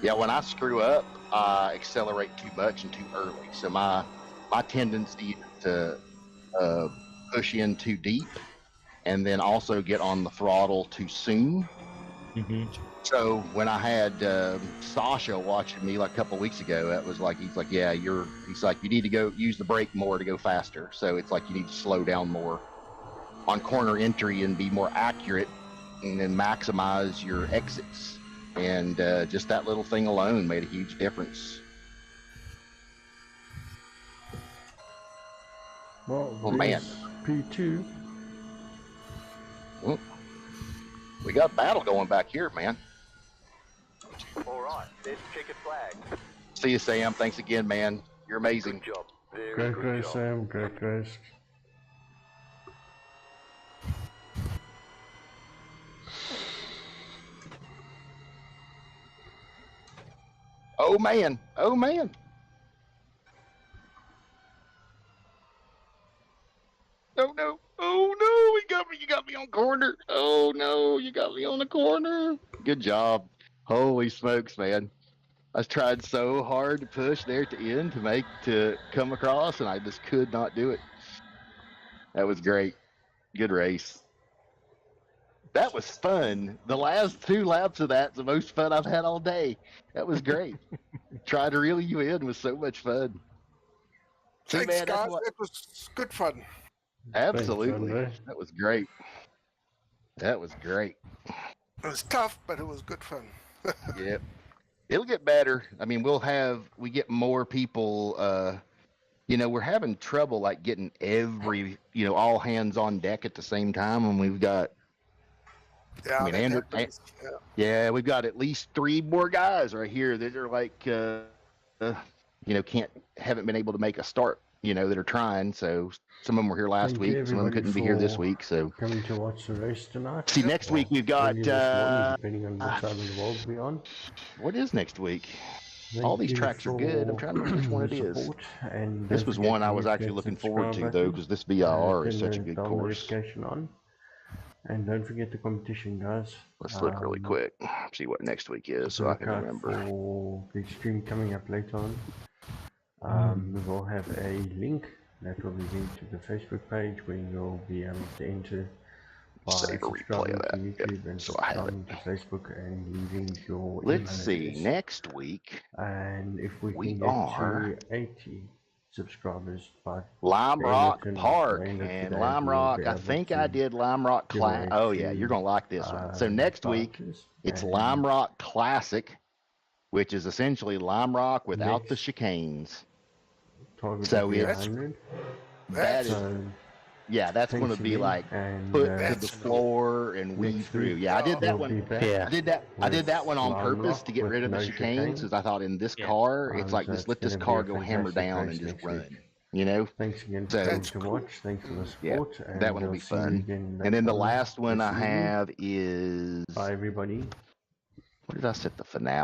Yeah, when I screw up, I accelerate too much and too early. So my tendency to push in too deep, and then also get on the throttle too soon. Mm-hmm. So when I had Sasha watching me like a couple of weeks ago, that was like, he's like, yeah, he's like, you need to go use the brake more to go faster. So it's like you need to slow down more on corner entry and be more accurate, and then maximize your exits. And just that little thing alone made a huge difference. Well, oh man, P2. Well, we got a battle going back here, man. All right, there's checkered flag. See you, Sam. Thanks again, man. You're amazing. Good job. Very Great good race, job. Sam. Great race. Oh man. Oh man. Oh no. Oh no. You got me on corner. Oh no. You got me on the corner. Good job. Holy smokes, man. I tried so hard to push there at the end to come across, and I just could not do it. That was great. Good race. That was fun. The last 2 laps of that's the most fun I've had all day. That was great. Trying to reel you in was so much fun. Thanks, man, guys. It was good fun. Absolutely. Thanks, that was great. That was great. It was tough, but it was good fun. Yep. It'll get better. I mean, we get more people, we're having trouble like getting all hands on deck at the same time, and we've got Andrew, we've got at least 3 more guys right here that are like, haven't been able to make a start, that are trying. So some of them were here last week. Some of them couldn't be here this week. So coming to watch the race tonight. See, next week we've got, depending on what side of the world we're on. What is next week? All these tracks are good. I'm trying to remember which one it is. And this was one I was actually looking forward to, though, because this VIR is such a good course. On. And don't forget the competition, guys. Let's look really quick, see what next week is, so I can remember. For the stream coming up later on. We will have a link that will be linked to the Facebook page where you'll be able to enter by Save a replay of that. to YouTube and So I have it. subscribing to Facebook and leaving your Let's email see, address. next week And if we we can get are to 80 subscribers by Lime Rock Hamilton Park, by the end of and today, Lime we'll Rock, be I able think I to did Lime Rock give away Classic. Oh yeah, to, you're gonna like this one. So next week, vouchers, it's and Lime Rock Classic, which is essentially Lime Rock without the Next. chicanes. target So will be it's 100. that is So yeah, that's going to thanks be again, like and put to That's the cool. floor and weave next through. week Yeah, I did that we'll be one. back Yeah. I did that one on Lime purpose Rock to get with rid of the no chicanes chicane. because I thought in this Yeah. car it's like so just it's let this gonna be car a go hammer fantastic down race and just next week. run. You know. Thanks again So- for That's to cool. watch. Thanks for the Yeah, support. And that one will I'll be see you fun. again And then next the time. last one This I evening. have is Bye, everybody. what did I set the finale?